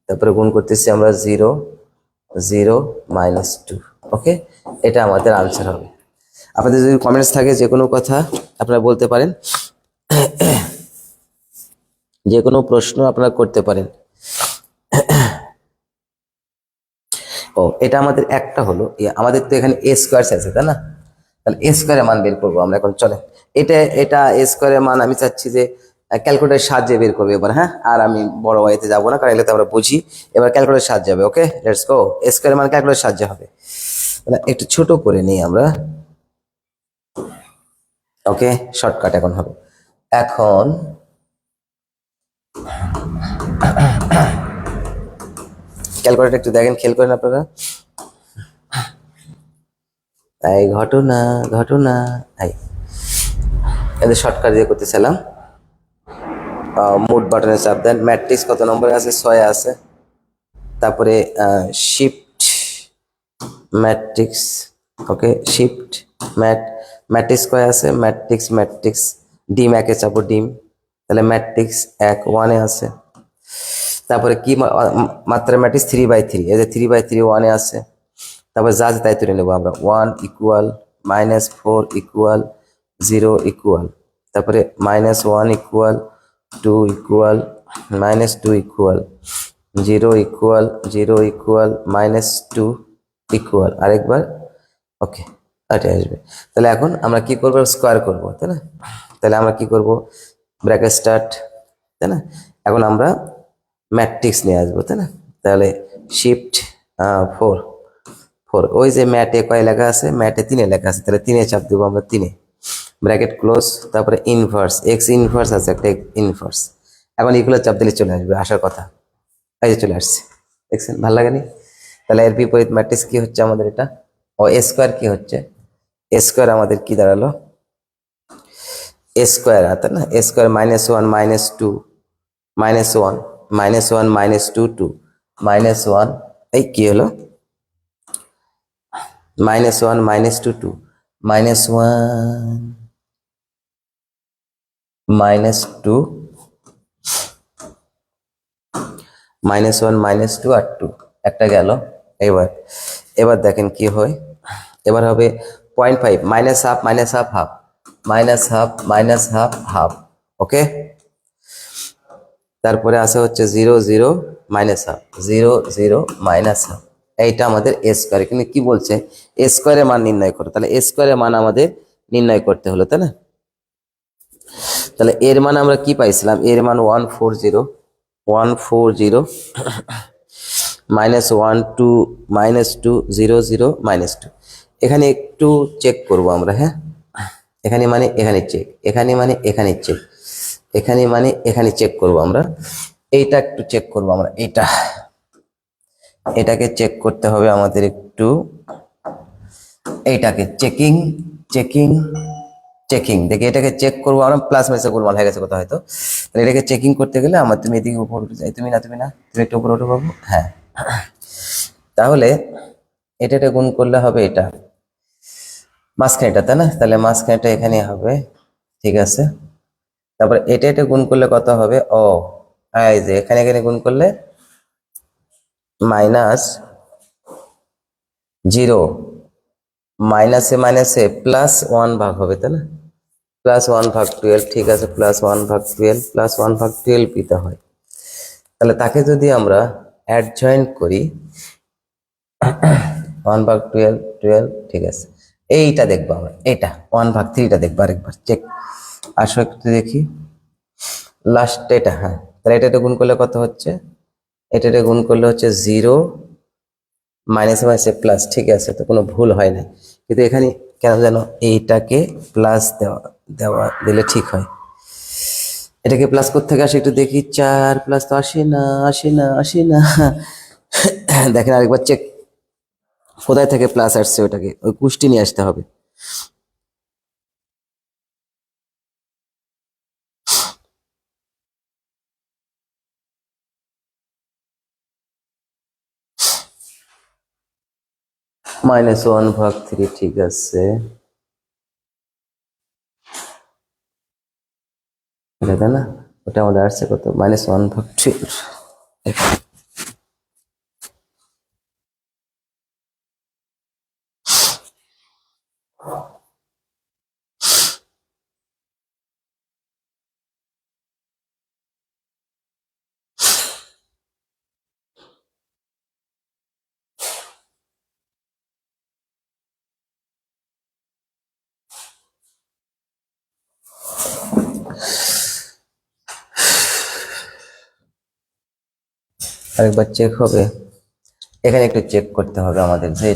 তারপরে গুণ করতেছি আমরা 0, 0, -2, ওকে। এটা আমাদের আনসার হবে। আপনাদের যদি কমেন্টস থাকে, যে কোনো কথা আপনারা বলতে পারেন, যে কোনো প্রশ্ন আপনারা করতে পারেন। ও এটা আমাদের একটা হলো, আমাদের তো এখানে এ স্কোয়ার আছে তাই না? তাহলে এ স্কোয়ারের মান বের করবো আমরা এখন, চলে। এটা এটা এ স্কোয়ারের মান আমি চাচ্ছি যে ক্যালকুলেটারের সাহায্যে বের করবো এবার, হ্যাঁ। আর আমি বড় ওয়াইতে যাবো না, কারণ এগুলো তো আমরা বুঝি। এবার ক্যালকুলেটারের সাহায্যে হবে। ওকে, লেটস গো। এ স্কোয়ারের মান ক্যালকুলেটারের সাহায্যে হবে। তাহলে একটু ছোট করে নিই আমরা। ওকে, শর্টকাট এখন হবে। এখন ক্যালকুলেটর একটু দেখেন, খেয়াল করেন আপনারা। এই ঘটনা ঘটনা, এই এদের শর্টকাট দিয়ে করতেছিলাম। মোড বাটনে চাপ দেন। ম্যাট্রিক্স কত নম্বরে আছে? 6 আছে। তারপরে শিফট ম্যাট্রিক্স। ওকে, শিফট ম্যাট্রিক্স কয় আছে? ম্যাট্রিক্স ডিম একে চাপো, ডিম। তাহলে ম্যাট্রিক্স 1 1-এ আছে। তারপরে কি মাত্রা? ম্যাট্রিক্স 3/3, এই যে 3/3 1-এ আছে। তারপর যা আছে তাই তুলে নেবো আমরা। 1 ইকুয়াল -4 ইকুয়াল 0 ইকুয়াল, তারপরে -1 equal 2 equal -2 equal 0 equal 0 equal -2 equal আরেকবার। ওকে, এটা আসবে। তাহলে এখন আমরা কি করবো? স্কোয়ার করবো, তাই না? তাহলে আমরা কি করব? ব্র্যাকেট স্টার্ট, তাই না? এখন আমরা ম্যাট্রিক্স নিয়ে আসবো, তাই না? তাহলে শিফট 4 4, ওই যে ম্যাটে কয় লেখা আছে? ম্যাটে 3-এ লেখা আছে, তাহলে 3-এ চাপ দেবো আমরা, 3-এ। ব্র্যাকেট ক্লোজ, তারপরে ইনভার্স, এক্স ইনভার্স আছে একটা, ইনভার্স। এখন এগুলো চাপ দিলে চলে আসবে, আসার কথা। এই যে চলে আসছে, দেখছেন? ভালো লাগেনি? তাহলে এর বিপরীত ম্যাট্রিক্স কি হচ্ছে আমাদের? এটা ও স্কোয়ার কি হচ্ছে? স্কোয়ার আমাদের কি দাঁড়ালো? স্কোয়ার, তাই না? স্কোয়ার -1 -2 -1 -1 -2 2 -1, এই কি হলো? -1 -2 2 -1 -2 -1 -2 আর 2, একটা গেল। এবার এবার দেখেন কি হয়। এবার হবে 0.5 -1/2 -1/2 হাফ -1/2 -1/2 হাফ। ওকে, তারপরে আছে হচ্ছে 0 0 -1/2 0 0 -1/2। এইটা আমাদের এ স্কোয়ার। কিন্তু কি বলছে? এ স্কোয়ারের মান নির্ণয় করো। তাহলে এ স্কোয়ারের মান আমাদের নির্ণয় করতে হলো, তাই না? তাহলে এর মান আমরা কি পাইছিলাম? এর মান 140 -1 2 -2 0 0 -2। এখানে একটু চেক করব আমরা, হ্যাঁ। এখানে মানে এখানে চেক, এখানে মানে এখানে চেক, এখানে মানে এখানে চেক করব আমরা। এইটা একটু চেক করব আমরা, এটাকে চেক করতে হবে আমাদের একটু। এইটাকে চেকিং চেকিং চেকিং দেখে এটাকে চেক করবো আমরা। প্লাস মাইনাসে গোলমাল হয়ে গেছে কথা হয়তো। তাহলে এটাকে চেকিং করতে গেলে আমার, তুমি এদিকে উপর উঠে যাই, তুমি না তুমি একটু উপরে উঠে পাবো, হ্যাঁ। তাহলে এটা গুণ করলে হবে এটা মাঝখানেটা, তাই না? তাহলে মাঝখানেটা এখানে হবে, ঠিক আছে। তারপরে এটা গুণ করলে কত হবে? ও এই যে এখানে এখানে গুণ করলে -0, মাইনাসে মাইনাসে +1 ভাগ হবে, তাই না? +1/12, ঠিক আছে। +1/12 +1/12 দিতে হয়। তাহলে তাকে যদি আমরা অ্যাডজয়েন্ট করি, 1/12 12, ঠিক আছে। এইটা দেখবো আমরা, এটা 1/3টা দেখবো আরেকবার, চেক। আসো একটু দেখি লাস্ট এটা, হ্যাঁ। তাহলে এটা গুণ করলে কত হচ্ছে? এটা গুণ করলে হচ্ছে 0 মাইনাসে মাইনাসে প্লাস, ঠিক আছে, তো কোনো ভুল হয় না। কিন্তু এখানে কেন যেন এইটাকে প্লাস দেওয়া দেওয়া দিলে ঠিক হয়। এটাকে প্লাস করতে থেকে আসে, একটু দেখি। 4 প্লাস তো আসে না, আসে না, আসে না। দেখেন আরেকবার চেক, কোথায় থেকে প্লাস আসছে? ওটাকে ওই কুষ্টি নিয়ে আসতে হবে। -1/3, ঠিক আছে। এটা তাই না? ওটা আমাদের আসছে কত? -1/3। আরেকবার চেক হবে, এখানে একটু চেক করতে হবে আমাদের যে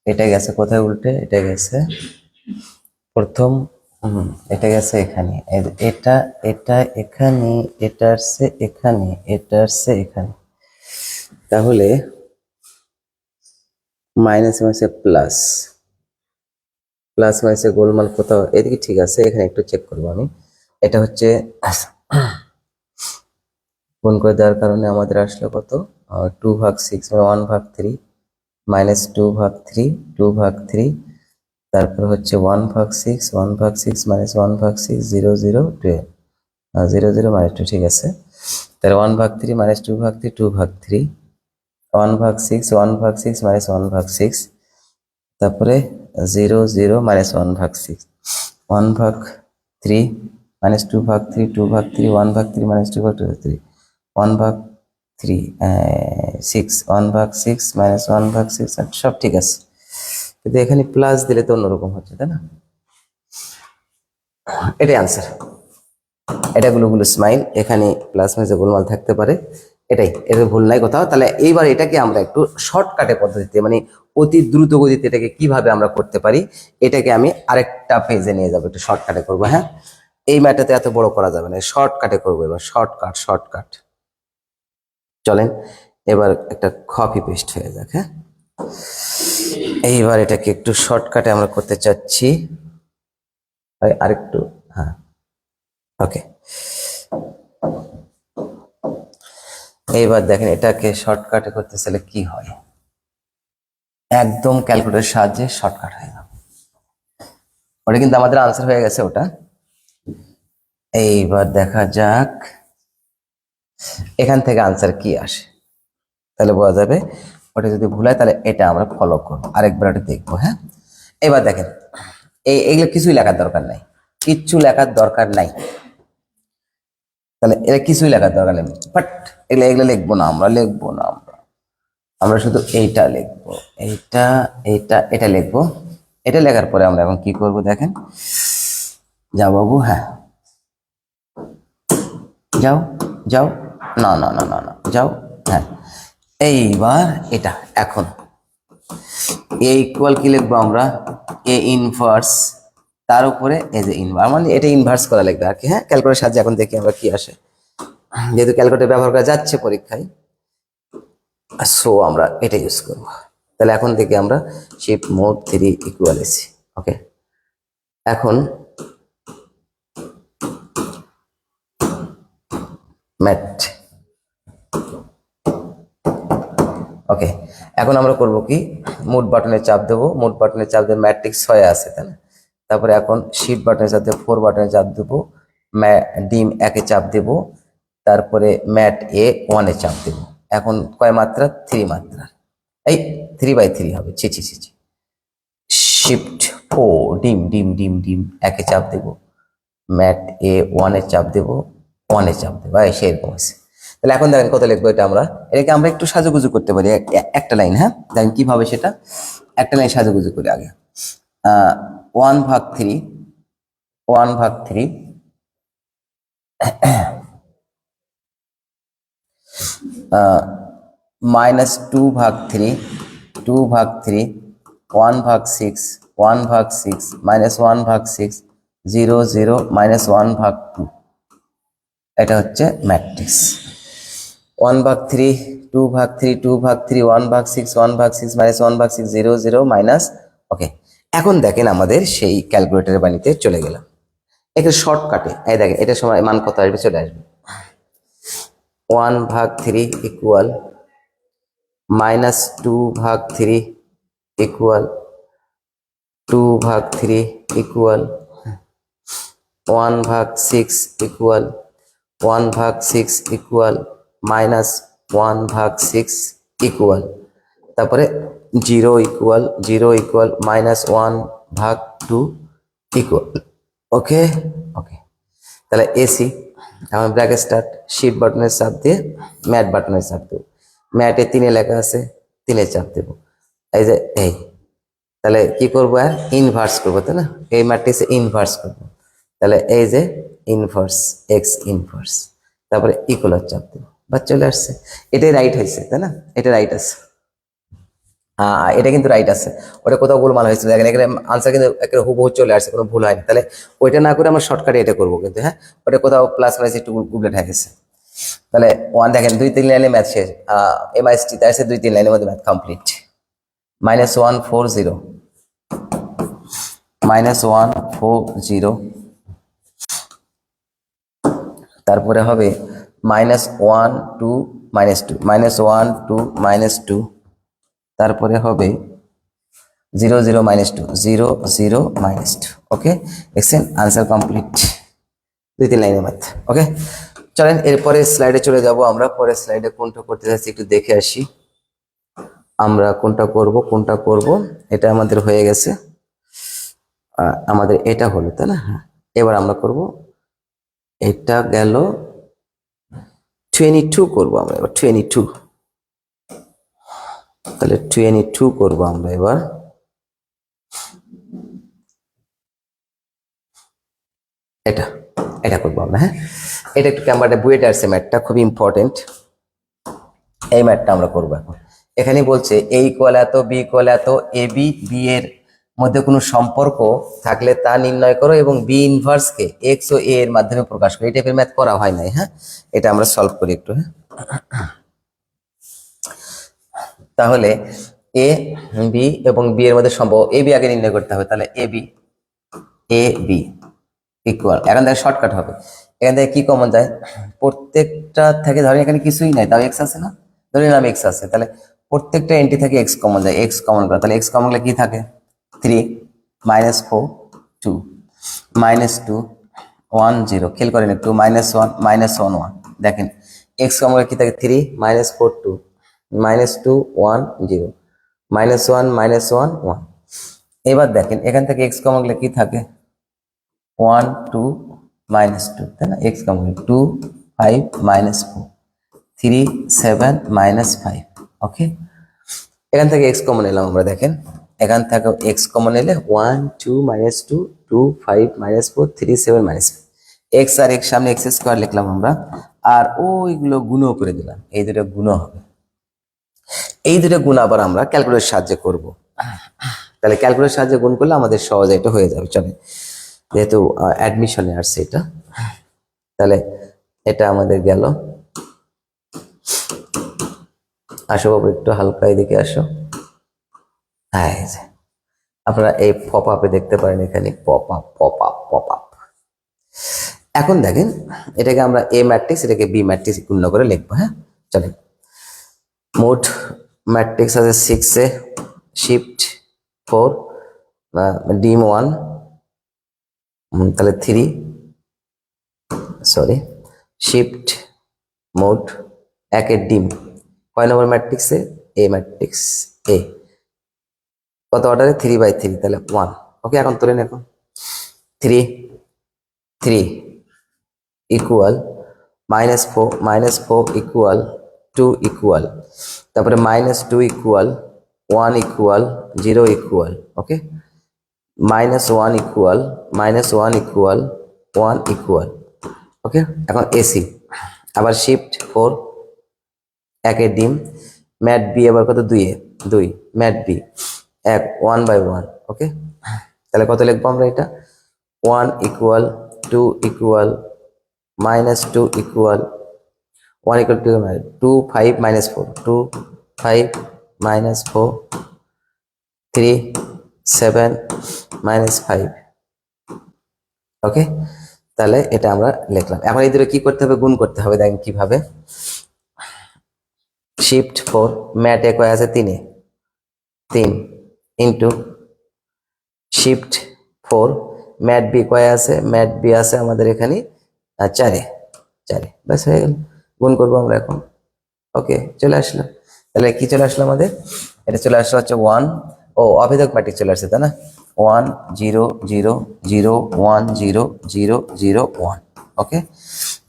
এটা গেছে কোথায় উল্টে, এটা গেছে প্রথম, এটা গেছে এখানে, এটা এটা এখানে, এটা আসছে এখানে, এটা আসছে এখানে, তাহলে মাইনাস মাইনাসে প্লাস, প্লাস মাইনাসে গোলমাল কোথাও এদিকে ঠিক আছে, এখানে একটু চেক করবো আমি। এটা হচ্ছে গুণ করে দেওয়ার কারণে আমাদের আসলো কত, 2/6 মানে 1/3, -2/3, 2/3, তারপর হচ্ছে 1/6, 1/6 -1/6, 0 0 2, 0 0 -2, ঠিক আছে। তাহলে 1/3 -2/3, 2/3, 1/6, 1/6 -1/6, তারপরে 0 0 -1/6, 1/3 -2/3, 2/3, 1/3 -2/3, 1/3, 6, 1/6 -1/6, সব ঠিক আছে, কিন্তু এখানে প্লাস দিলে তো অন্যরকম হচ্ছে, তাই না? এটাই আনসার, এটা গুলো স্মাইল, এখানে প্লাস মাইনাসে গোলমাল থাকতে পারে, এটা ভুল নাই কোথাও। তাহলে এইবার এটাকে আমরা একটু শর্টকাটে পদ্ধতিতে, মানে অতি দ্রুত গতিতে এটাকে কিভাবে আমরা করতে পারি, এটাকে আমি আরেকটা পেজে নিয়ে যাবো, একটু শর্টকাটে করবো। হ্যাঁ, এই ম্যাটাতে এত বড় করা যাবে না, শর্টকাটে করবো এবার, শর্টকাট। চলেন এবার একটা কপি পেস্ট হয়ে যাক। হ্যাঁ, এইবার এটাকে একটু শর্টকাটে আমরা করতে চাচ্ছি, আরেকটু, হ্যাঁ, ওকে। এইবার দেখেন এটাকে শর্টকাটে করতে চাইলে কি হয়, একদম ক্যালকুলেটরের সাহায্যে শর্টকাট হয়ে যাবে। ওটা কিন্তু আমাদের আনসার হয়ে গেছে ওটা। এইবার দেখা যাক এখান থেকে আনসার কি আসে, তাহলে বোঝা যাবে। ওটা যদি ভুল হয় তাহলে এটা আমরা ফলো করবো, আরেকবার ওটা দেখবো। হ্যাঁ, এবার দেখেন এইগুলো কিছুই লেখার দরকার নাই, কিচ্ছু লেখার দরকার নাই, তাহলে এটা কিছুই লেখার দরকার নেই, বাট এগুলো লিখবো না, আমরা শুধু এইটা লিখবো, এটা লিখবো। এটা লেখার পরে আমরা এখন কি করব দেখেন, যাও বাবু, হ্যাঁ যাও যাও, না না না না না যাও, হ্যাঁ। এইবার এটা এখন এ ইকুয়াল কি লিখবো আমরা, এ ইনভার্স, তার উপরে এই যে ইনভার্স, মানে এটা ইনভার্স করা লিখবে আর কি। হ্যাঁ, ক্যালকুলেটরের সাহায্যে এখন দেখি আমরা কি আসে, যেহেতু ক্যালকুলেটর ব্যবহার করা যাচ্ছে পরীক্ষায়, সো আমরা এটা ইউজ করব। তাহলে এখন থেকে আমরা শিফট মোড 3 ইকুয়াল এসি, ওকে। এখন ম্যাট, ওকে। এখন আমরা করব কি, মোড বাটনে চাপ দেবো, মোড বাটনে চাপ দিয়ে ম্যাট্রিক্স 6 আছে, তাই না? তারপরে এখন শিফট বাটনে চাপ দিয়ে 4 বাটনে চাপ দেবো, ডিম 1 চাপ দেবো, তারপরে ম্যাট এ 1 চাপ দেবো। এখন কয় মাত্রা, 3 মাত্রা, এই 3/3 হবে, ছি ছি ছি ছি। শিফট 4 ডিম 1 চাপ দেবো, ম্যাট এ 1 চাপ দেবো, 1 চাপ দেবো, সেরকম আছে। তাহলে এখন দেখেন কত লিখবো, এটাকে আমরা একটু সাজুগুজু করতে পারি, একটা লাইন। হ্যাঁ, দেখেন কিভাবে সেটা, একটা লাইন সাজুগুজু করি আগে। 1/3, 1/3, -2/3, 2/3, 1/6, 1/6, -1/6, 0 0, -1/2, এটা হচ্ছে ম্যাট্রিক্স। 1/3, 2/3, 2/3, 1/6, 1/6, -1/6, 0 0, মাইনাস, ওকে। এখন দেখেন আমাদের সেই ক্যালকুলেটরের বাণীতে চলে গেলাম, এটা শর্টকাটে, এই দেখেন এটা সময় মান কত আসবে, চলে আসবে 1/3 equal -2/3 equal 2/3 equal 1/6 equal 1/6 equal -1/6 equal, তারপরে 0 ইকুয়াল -1/2 ইকুয়াল, ওকে ওকে। তাহলে এসি, আমার ব্র্যাকেট স্টার্ট, শিফট বাটনের চাপ দিয়ে ম্যাট বাটনের চাপ দেবো, ম্যাটে 3 লেখা আছে, 3 চাপ দেবো, এই যে এই, তাহলে কি করবো, আর ইনভার্স করবো, তাই না? এই ম্যাট্রিক্সে ইনভার্স করবো, তাহলে এই যে ইনভার্স এক্স ইনভার্স, তারপরে ইকুয়াল চাপ দেব, বা চলে আসছে। এটাই রাইট হয়েছে, তাই না? এটা রাইট আছে, এটা কিন্তু রাইট আছে। ওটা কোথাও গোলমাল হয়েছে দেখেন, এখানে আনসার কিন্তু একেবারে হুবহু চলে আসছে, কোনো ভুল হয়নি। তাহলে ওইটা না করে আমরা শর্টকাটে এটা করবো কিন্তু, হ্যাঁ, ওটা কোথাও প্লাস মাইনাস একটু গুবলেট হয়ে গেছে। তাহলে ওয়ান দেখেন 2-3 লাইনে ম্যাথ শেষ, এমআইএসটি তার সাথে 2-3 লাইনের মধ্যে ম্যাথ কমপ্লিট। -140, -140, তারপরে হবে -1 2 -2, -1 2 -2, তারপরে হবে 0 0 -2 0 0 -2। ওকে, দেখছেন আনসার কমপ্লিট, 2-3 লাইনের ম্যাথ। ওকে, চলেন এরপরে স্লাইডে চলে যাব আমরা। পরের স্লাইডে কোনটা করতে যাচ্ছি একটু দেখে আসি, আমরা কোনটা করব। এটা আমাদের হয়ে গেছে, আমাদের এটা হলো, তাই না? হ্যাঁ, এবার আমরা করব, এটা গেল 22 করব আমরা এবার, 22। তাহলে 22 করব আমরা এবার। এটা এটা করবো আমরা, হ্যাঁ, এটা একটু ক্যামেরাটা বুয়েটে আসছে, ম্যাথটা খুবই ইম্পর্টেন্ট। এই ম্যাথটা আমরা করবো এখন। এখানে বলছে এ ইকুয়াল এত, বি ইকুয়াল এত, এ বি বি এর মধ্যে কোনো সম্পর্ক থাকলে তা নির্ণয় করো এবং বি ইনভার্সকে এক্স ও এ এর মাধ্যমে প্রকাশ করো। এই টাইপের ম্যাথ করা হয় নাই, হ্যাঁ, এটা আমরা সলভ করি একটু, হ্যাঁ। তাহলে এ বি এবং বি এর মধ্যে সম্পর্ক, এ বি আগে নির্ণয় করতে হবে। তাহলে এ বি ইকুয়াল, এখান থেকে শর্টকাট হবে, এখান থেকে কি কমন যায়, প্রত্যেকটা থেকে ধরেন এখানে কিছুই নাই, তাও এক্স আছে না, ধরে নিলাম এক্স আছে, তাহলে প্রত্যেকটা এন্ট্রি থেকে এক্স কমন যায়, এক্স কমন করা, তাহলে এক্স কমন গেলে কি থাকে, 3 -4 2 -2 1 0, খেয়াল করেন একটু, -1 -1 1, দেখেন এক্স কমন গেলে কি থাকে, 3 -4 2 -2 1 0 -1 -1 1। এবার দেখেন এখান থেকে এক্স কমন গেলে কি থাকে, 1 2 -2, তাই না? X common 2 5 -4 3 7 -5। ওকে, এখান থেকে এক্স কমন এলাম আমরা, দেখেন এখান থেকে এক্স কমন এলে 1 2 -2 2 5 -4 3 7 -5, এক্স আর এক্স সামনে এক্স স্কোয়ার লিখলাম আমরা, আর ওইগুলো গুণও করে দিলাম, এই দুটো গুণ হবে। এই দুটো গুণ আবার আমরা ক্যালকুলেটর সাহায্যে করব। তাহলে ক্যালকুলেটর সাহায্যে গুণ করলে আমাদের সহজে এটা হয়ে যাবে। চলে, যেহেতু অ্যাডমিশনে আসছে এটা, তাহলে এটা আমাদের গেল। আসো বাবু, একটু হালকা এদিকে আসো। হ্যাঁ, এই যে আপনারা এই পপ আপে দেখতে পারেন, এখানে pop up pop up pop up. এখন দেখেন এটাকে আমরা এ ম্যাট্রিক্স, এটাকে বি ম্যাট্রিক্স পূর্ণ করে লিখবো, হ্যাঁ। চলেন, মোট ম্যাট্রিক্স আছে 6 এ, শিফট 4, ডিম 1, তাহলে 3, সরি, শিফট মোট 1 এর ডিম, কয় নম্বর ম্যাট্রিক্সে, এ ম্যাট্রিক্স এ, কত অর্ডারে, 3/3, তাহলে 1। ওকে, এখন তোলেন, এখন 3 3 ইকুয়াল -4 ইকুয়াল 2 ইকুয়াল, তারপরে -2 ইকুয়াল 1 ইকুয়াল 0 ইকুয়াল, ওকে, -1 ইকুয়াল 1 ইকুয়াল, ওকে। এখন এসি, আবার শিফট 4, 1 এর ডিম, ম্যাট বি আবার কত, 2 এ 2, ম্যাট বি 1 1/1, ওকে। তাহলে কত লিখবো আমরা, এটা 1 ইকুয়াল 2 ইকুয়াল -2 ইকুয়াল 1 ইকুয়াল 2 5 -4 2 5 -4 3 7 -5, ওকে। তাহলে এটা আমরা লিখলাম। এখন এই দুটো কি করতে হবে, গুণ করতে হবে। দেখেন কিভাবে, শিফট 4, ম্যাট এ কয় আছে, 3 এ 3 ইন্টু শিফট 4, ম্যাট বি কয় আছে, ম্যাট বি আছে আমাদের এখানে 4 এ 4 এ, ব্যাস হয়ে গেল। গুণ করবো আমরা এখন, ওকে, চলে আসলো। তাহলে কি চলে আসলো আমাদের, এটা চলে আসলো হচ্ছে 1, ও অভেদক ম্যাট্রিক্স চলে আসছে, তাই না, 1 0 0 0 1 0 0 0 1, ওকে।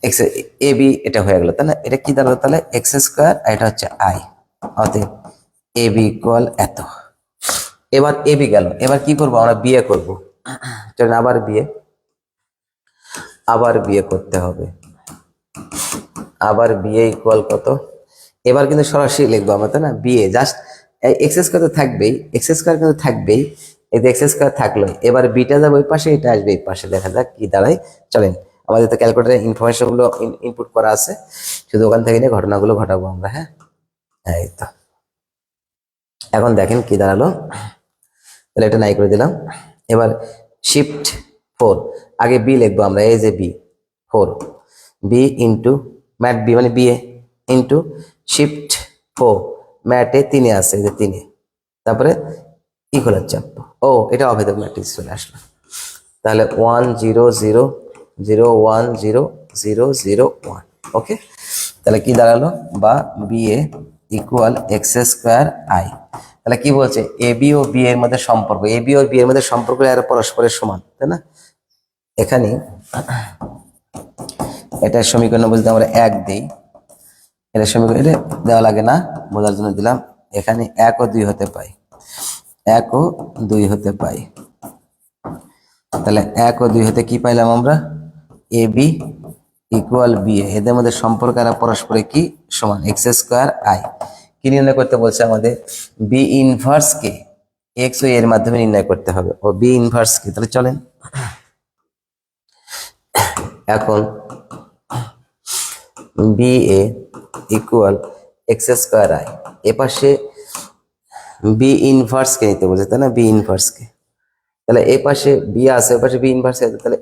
এক্স এ বি এটা হয়ে গেল, তাই না, এটা কি দাঁড়ালো তাহলে, এক্স স্কোয়ার, আর এটা হচ্ছে আই, অতএব এ বি ইকুয়াল এত। এবার এ বি গেল, এবার কি করবো আমরা, বিয়ে করবো। চলেন আবার বিয়ে, আবার বিয়ে করতে হবে, আবার বিয়ে ইকুয়াল কত, এবার কিন্তু সরাসরি লিখবো আমরা, তাই না? বিয়ে জাস্ট এক্স স্কোয়ার তো থাকবেই, এক্স স্কোয়ার কিন্তু থাকবেই, এই এক্স স্কোয়ার থাকলো, এবার বিটা যাবে ওই পাশে, এটা আসবে এই পাশে, দেখা যাক কি দাঁড়ায়। চলেন, আমাদের তো ক্যালকুলেটারে ইনফরমেশন গুলো ইনপুট করা আছে, শুধু ওখান থেকে নিয়ে ঘটনাগুলো ঘটাবো আমরা। হ্যাঁ, এই তো এখন দেখেন কি দাঁড়ালো, তাহলে এটা নাই করে দিলাম। এবার শিফট 4, আগে বি লিখবো আমরা, এই যে বি 4, বি ইন্টু ম্যাট বি মানে বিএ ইন্টু শিফট 4, ম্যাটে 3 আছে, এই যে 3, তারপরে ইকুয়াল চাপ, ও এটা অভেদক ম্যাট্রিক্স চলে আসলো। তাহলে 1 0 0 0 1 0 0 0 1, ওকে। তাহলে কি দাঁড়ালো, বা BA equal X square I. তাহলে কি বলছে, এ বি ও বি এর মধ্যে সম্পর্ক, এ বি ও বি এর মধ্যে সম্পর্ক আর পরস্পরের সমান, তাই না? এখানে এটা সমীকরণ বলতে আমরা 1 দিই, এটা সমীকরণ এটা দেওয়া লাগে না, বোঝার জন্য দিলাম। এখানে 1 ও 2 হতে পাই, 1 ও 2 হতে পাই। তাহলে 1 ও 2 হতে কি পাইলাম আমরা, এ বি ইকুয়াল বি, এদের মধ্যে সম্পর্ক আর পরস্পরে কি সমান, এক্স স্কোয়ার আই। কি নির্ণয় করতে বলছে আমাদের, বি ইনভার্স কে এক্স ও এর মাধ্যমে নির্ণয় করতে হবে, ও বি ইনভার্স কে। তাহলে চলেন এখন B A equal X square I, এপাশে বি ইনভার্স কে নিতে বলছে, তাই না? বি ইনভার্স কে, তাহলে এ পাশে বি আছে, ওই পাশে বি ইনভার্স আছে, তাহলে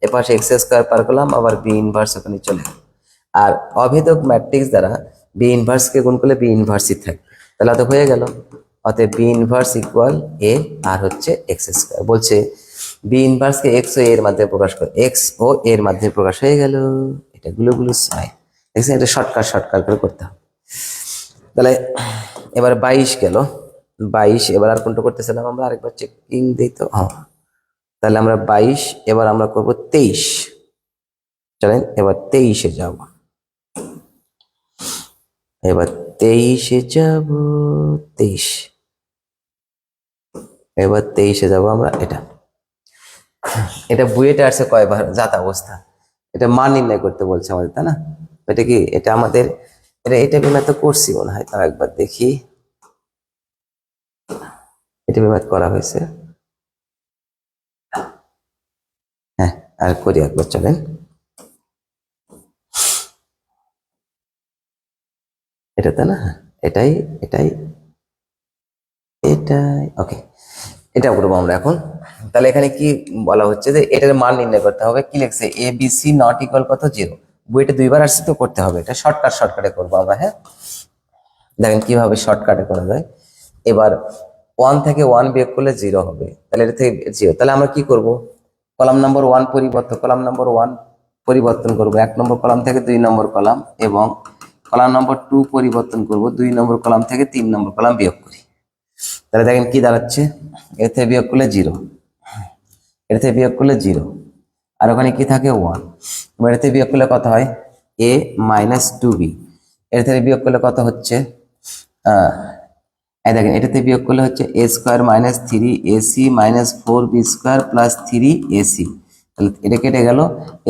এ পাশে এক্স স্কোয়ার পার করলাম, আবার বি ইনভার্স ওখানে চলে গেল। আর অভেদক ম্যাট্রিক্স দ্বারা বি ইনভার্স কে গুণ করলে বি ইনভার্সই থাকবে, তাহলে অত হয়ে গেল। অতএব বি ইনভার্স ইকুয়াল এ আর হচ্ছে এক্স স্কোয়ার। বলছে বি ইনভার্স কে এক্স ও এর মাধ্যমে প্রকাশ করে, এক্স ও এর মাধ্যমে প্রকাশ হয়ে গেল। এটা গুলো সাইন দেখছেন, এটা শর্টকাট করে করতে হবে। তাহলে এবার 22 গেল, 22 এবার আর কোনটা করতেছিলাম আমরা, আরেকবার চেকিং দিই তো, হ্যাঁ। তাহলে আমরা 22, এবার আমরা করব 23। চলেন এবার 23-এ যাব, এবার 23-এ যাব, 23, এবার 23-এ যাব আমরা। এটা বুয়েটে আসছে কয়বার, জাত অবস্থা, এটা মান নির্ণয় করতে বলছে আমাদের, তাই না? এটা কি, এটা আমাদের এটা বিমাত তো করছি মনে হয়, তাও একবার দেখি, এটা বিমাত করা হয়েছে। হ্যাঁ, আর করি একবার, চলেন। এটা তাই না, হ্যাঁ, এটাই এটাই এটাই, ওকে, এটা করবো আমরা এখন। তাহলে এখানে কি বলা হচ্ছে যে এটার মান নির্ণয় করতে হবে, কি লিখছে, A B C not equal কত, 0। বইটা 2বার আসছে তো করতে হবে, এটা শর্টকাটে করবো আমরা। হ্যাঁ, দেখেন কিভাবে শর্টকাটে করা যায়। এবার 1 থেকে 1 বিয়োগ করলে 0 হবে, তাহলে এটা থেকে 0, তাহলে আমরা কি করব, কলাম নম্বর 1 পরিবর্তন করব, 1 নম্বর কলাম থেকে 2 নম্বর কলাম, এবং কলাম নম্বর 2 পরিবর্তন করব, 2 নম্বর কলাম থেকে 3 নম্বর কলাম বিয়োগ করি। তাহলে দেখেন কি দাঁড়াচ্ছে, এর থেকে বিয়োগ করলে 0, এর থেকে বিয়োগ করলে 0, আর ওখানে কি থাকে 1, এর থেকে বিয়োগ করলে কত হয়, a মাইনাস 2b, এর থেকে বিয়োগ করলে কত হচ্ছে, এই দেখেন এটাতে বিয়োগ করলে হচ্ছে a square minus 3ac minus 4b square plus 3ac, তাহলে এটা কেটে গেল,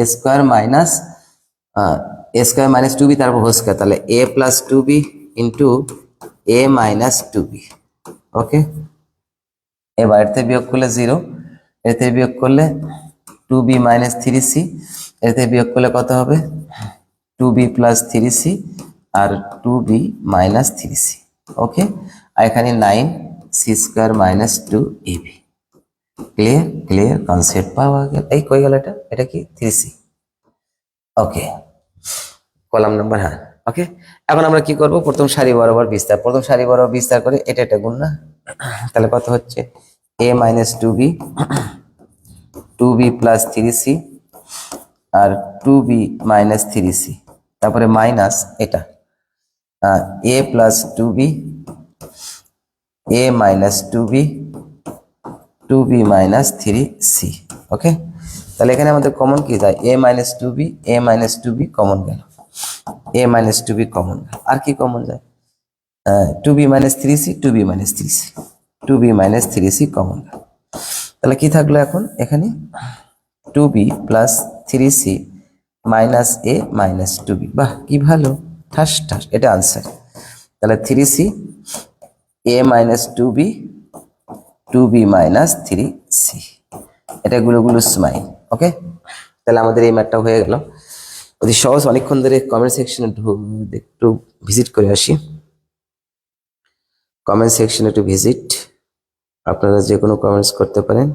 a স্কোয়ার মাইনাস 2b তারপর হোল স্কোয়ার, তাহলে a plus 2b into a minus 2b, ওকে। এবার এর থেকে বিয়োগ করলে 0, এর থেকে বিয়োগ করলে 2b মাইনাস 3c, এর থেকে বিয়োগ করলে কত হবে, 2b প্লাস 3c আর 2b মাইনাস 3c, ওকে। আর এখানে 9c square minus 2ab, clear concept পাওয়া গেল। এই কই গেল, এটা কি 3c, ওকে, কলাম নাম্বার, হ্যাঁ, ওকে। এখন আমরা কি করব, প্রথম সারি বরাবর বিস্তার করে এটা গুণ না, তাহলে কত হচ্ছে, a minus 2b plus 3c আর 2b মাইনাস 3c, তারপরে মাইনাস এটা a plus 2b, a minus 2b minus 3c, okay. তাহলে এখানে আমাদের কমন কি যায়, a মাইনাস 2b কমন গেল, a মাইনাস 2b কমন গেল, আর কি কমন যায়, 2b মাইনাস 3c কমন গেল। তাহলে কি থাকলো এখন, এখানে 2b plus 3c minus a minus 2b। বাহ, কি ভালো, ঠাস ঠাস, এটা আনসার। তাহলে 3c a minus 2b 2b minus 3c, এটা গুলো স্মাইল। ওকে, তাহলে আমাদের এই ম্যাথটা হয়ে গেল। অতি সহজ, অনেকক্ষণ ধরে কমেন্ট সেকশনে একটু ভিজিট করে আসি। কমেন্ট সেকশনে একটু ভিজিট, আপনারা যে কোনো কমেন্টস করতে পারেন।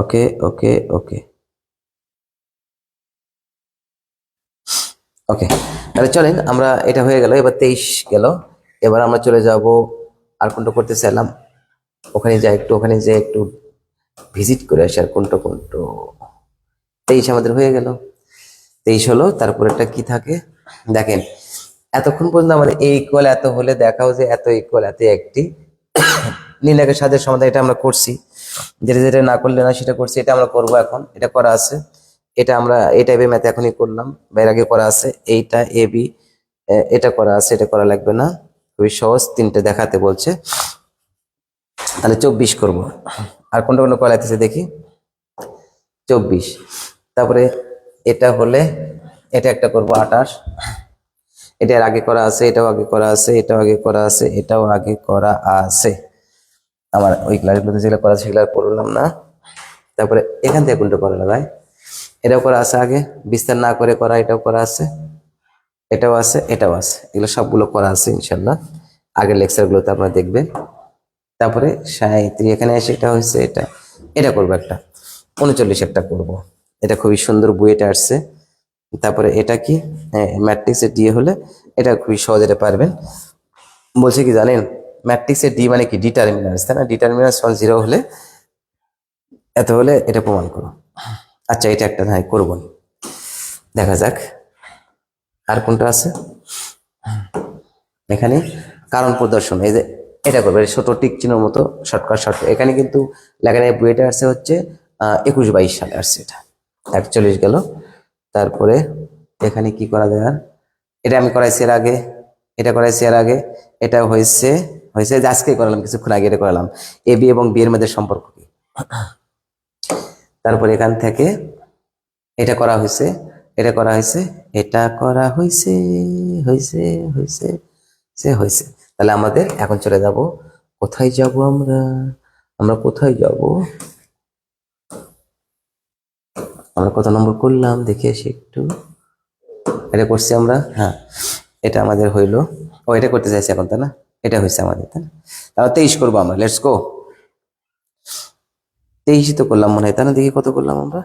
ওকে ওকে ওকে ওকে, তাহলে চলেন, আমরা এটা হয়ে গেল, এবার 23 গেল। এবার আমরা চলে যাব, আর কোনটা করতে চাইলাম, ওখানে যাই একটু ভিজিট করে আসি। আর কোনটা 23 আমাদের হয়ে গেল। 23 হলো, তারপর একটা কি থাকে দেখেন, এতক্ষণ পর্যন্ত আমাদের এ ইকুয়াল এত হলে দেখাও যে এত ইকুয়াল এত একটি নির্ণায়কের সাথে সমাধান, এটা আমরা করছি। যেটা যেটা না করলে না সেটা করছি, এটা আমরা করব এখন, এটা করা আছে। এটা আমরা এই টাইপের ম্যাথ এখনই করলাম, এর আগে করা আছে। এইটা এ বি, এটা করা আছে, এটা করা লাগবে না, খুবই সহজ, তিনটে দেখাতে বলছে। তাহলে 24 করব। আর কোনটা কোনটা করা লাগতেছে দেখি, 24। তারপরে এটা হলে এটা একটা করব 28, এটার আগে করা আছে, এটাও আগে করা আছে, এটাও আগে করা আছে, এটাও আগে করা আছে। আমার ওই ক্লাসগুলোতে যেগুলো করা আছে সেগুলো আর করলাম না। তারপরে এখান থেকে কোনটা করা লাগায়, এটাও করা আছে আগে, বিস্তার না করে করা, এটাও করা আছে, এটাও আছে, এটাও আছে, এগুলো সবগুলো করা আছে ইনশাল্লাহ, আগের লেকচারগুলোতে আপনারা দেখবেন। তারপরে 37 এখানে এসে এটা হয়েছে, এটা এটা করবো একটা 39 একটা করব, এটা খুবই সুন্দর বইটা আসছে। তারপরে এটা কি ম্যাট্রিক্সের ডি হলে এটা খুবই সহজ, এটা পারবেন। বলছে কি জানেন, ম্যাট্রিক্সের ডি মানে কি ডিটারমিনান্স, তাই না? ডিটারমিনান্স 0 হলে এত হলে এটা প্রমাণ করো। আচ্ছা, এটা একটা নাই করব, দেখা যাক আর কোনটা আছে। এখানে কারণ প্রদর্শন, এই যে এটা করবে, ছোট টিক চিহ্নের মতো শর্টকাট। এখানে কিন্তু লেখা নেই, বইটা আসছে হচ্ছে 21-22 সালে আসছে, এটা 41 গেল। তারপরে এখানে কি করা যায়, আর এটা আমি করাইছি এর আগে, এটা করাইছি এর আগে, এটা হয়েছে যে আজকে করালাম, কিছুক্ষণ আগে এটা করালাম, এ বি এবং বি এর মধ্যে সম্পর্ক কি। তারপরে এখান থেকে এটা করা হয়েছে, এটা করা হয়েছে, এটা করা হয়েছে, হয়েছে হয়েছে হয়েছে। তাহলে আমাদের এখন চলে যাব, কোথায় যাব আমরা কোথায় যাব, আমরা কত নম্বর করলাম দেখে আসি একটু। এটা করছি আমরা, হ্যাঁ, এটা আমাদের হইলো, ও এটা করতে চাইছি এখন, তাই না? এটা হয়েছে আমাদের, তাই না? তাহলে 23 করবো আমরা, লেটস গো। 23 তো করলাম মনে হয়, তাই না? দেখি কত করলাম আমরা,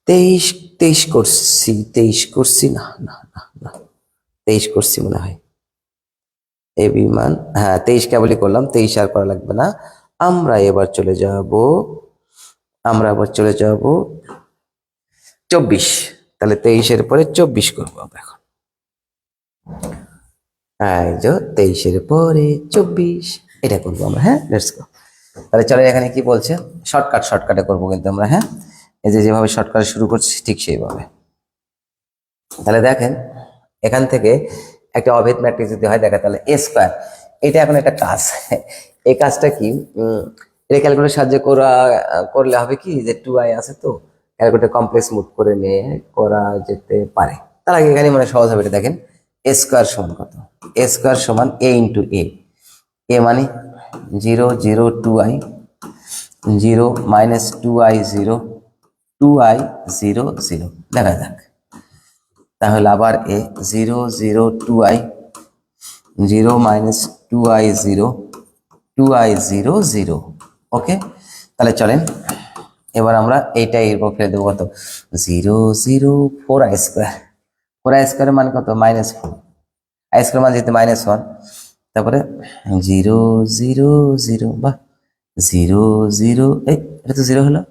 23 করছি না না না না 23 করছি মনে হয়, এ বিমান, হ্যাঁ 23 কেবলই করলাম, 23 আর করা লাগবে না। আমরা এবার চলে যাব 24। তাহলে 23-এর পরে 24 করবো আমরা এখন। এই যে 23-এর পরে 24, এটা করবো আমরা, হ্যাঁ লেটস গো। তাহলে চলে, এখানে কি বলছে, শর্টকাটে করবো কিন্তু আমরা, হ্যাঁ এই যে যেভাবে শর্টকাটে শুরু করছি ঠিক সেইভাবে। তাহলে দেখেন, এখান থেকে একটা অভেদ ম্যাট্রিক্স যদি হয় দেখা, তাহলে এ স্কোয়ার, এটা এখন একটা কাজ, এই কাজটা কি, এটা ক্যালকুলেটর সাহায্যে করলে হবে কি, যে 2i আছে তো, ক্যালকুলেটর কমপ্লেক্স মুভ করে নিয়ে করা যেতে পারে। তার আগে এখানে মানে সহজ হবে, এটা দেখেন, এ স্কোয়ার সমান কত, এ স্কোয়ার সমান a ইন্টু এ মানে 0 0 2i, 0 মাইনাস 2i 0 2i 0 0, দেখা যাক। তাহলে আবার এ 0 0 2i 0 মাইনাস 2i 0 2i 0 0, ওকে। তাহলে চলেন এবার আমরা এইটাই এরপর ফেলে দেবো কত, 0 0 4i স্কোয়ার, 4i স্কোয়ারের মান কত, -4, আই স্কোয়ার মান যেহেতু -1, তারপরে 0 0 0, বাহ 0 0, এই এটা তো 0 হলো,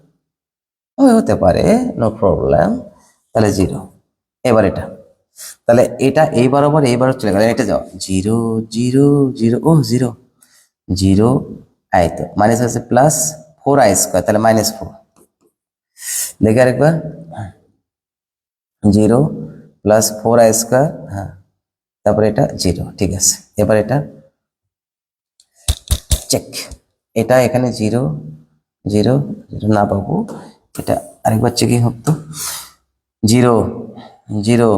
হতে পারে, নো প্রবলেম। তাহলে 0, এবার এটা, তাহলে এটা এই বরাবর চলে গেল, এটা যাও 0 0 0, ও 0 0, আই তো মাইনাস আছে প্লাস 4i স্কোয়ার, তাহলে -4, দেখে আরেকবার, জিরো প্লাস 4i², হ্যাঁ, তারপরে এটা জিরো, ঠিক আছে। এবার এটা চেক, এটা এখানে জিরো জিরো জিরো না পাবো, এটা আরেকবার চেকিং হোক তো। জিরো জিরো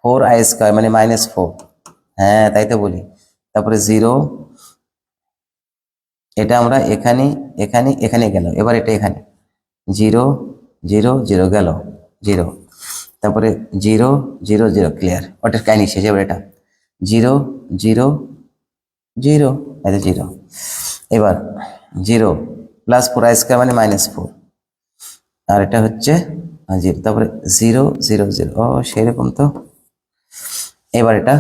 4i² মানে -4, হ্যাঁ তাই তো বলি। তারপরে জিরো, এটা আমরা এখানে এখানে এখানে গেল, এবার এটা এখানে জিরো জিরো জিরো গেল জিরো, তারপরে জিরো জিরো জিরো, ক্লিয়ার, ওটার কাহিনী শেষ। এবার এটা জিরো জিরো জিরো, এটা জিরো। এবার জিরো প্লাস 4i² মানে -4, আর এটা হচ্ছে জিরো, তারপরে জিরো জিরো জিরো, ও সেরকম তো। এবার এটা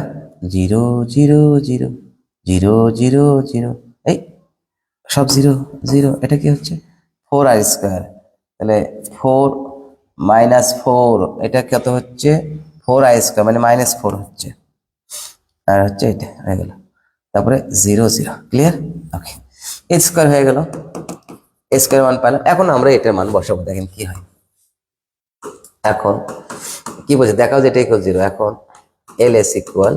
zero zero zero zero zero zero, এই সব জিরো জিরো, এটা কি হচ্ছে 4i², তাহলে 4 -4, এটা কত হচ্ছে 4i² মানে -4 হচ্ছে, আর হচ্ছে এটা হয়ে গেল, তারপরে জিরো জিরো, ক্লিয়ার, ওকে, a² হয়ে গেল, a² মান পেলাম। এখন আমরা এটার মান বসাবো, দেখেন কি হয়। এখন কি বলছে দেখাও যে এটা ইকুয়াল জিরো। এখন ls ইকুয়াল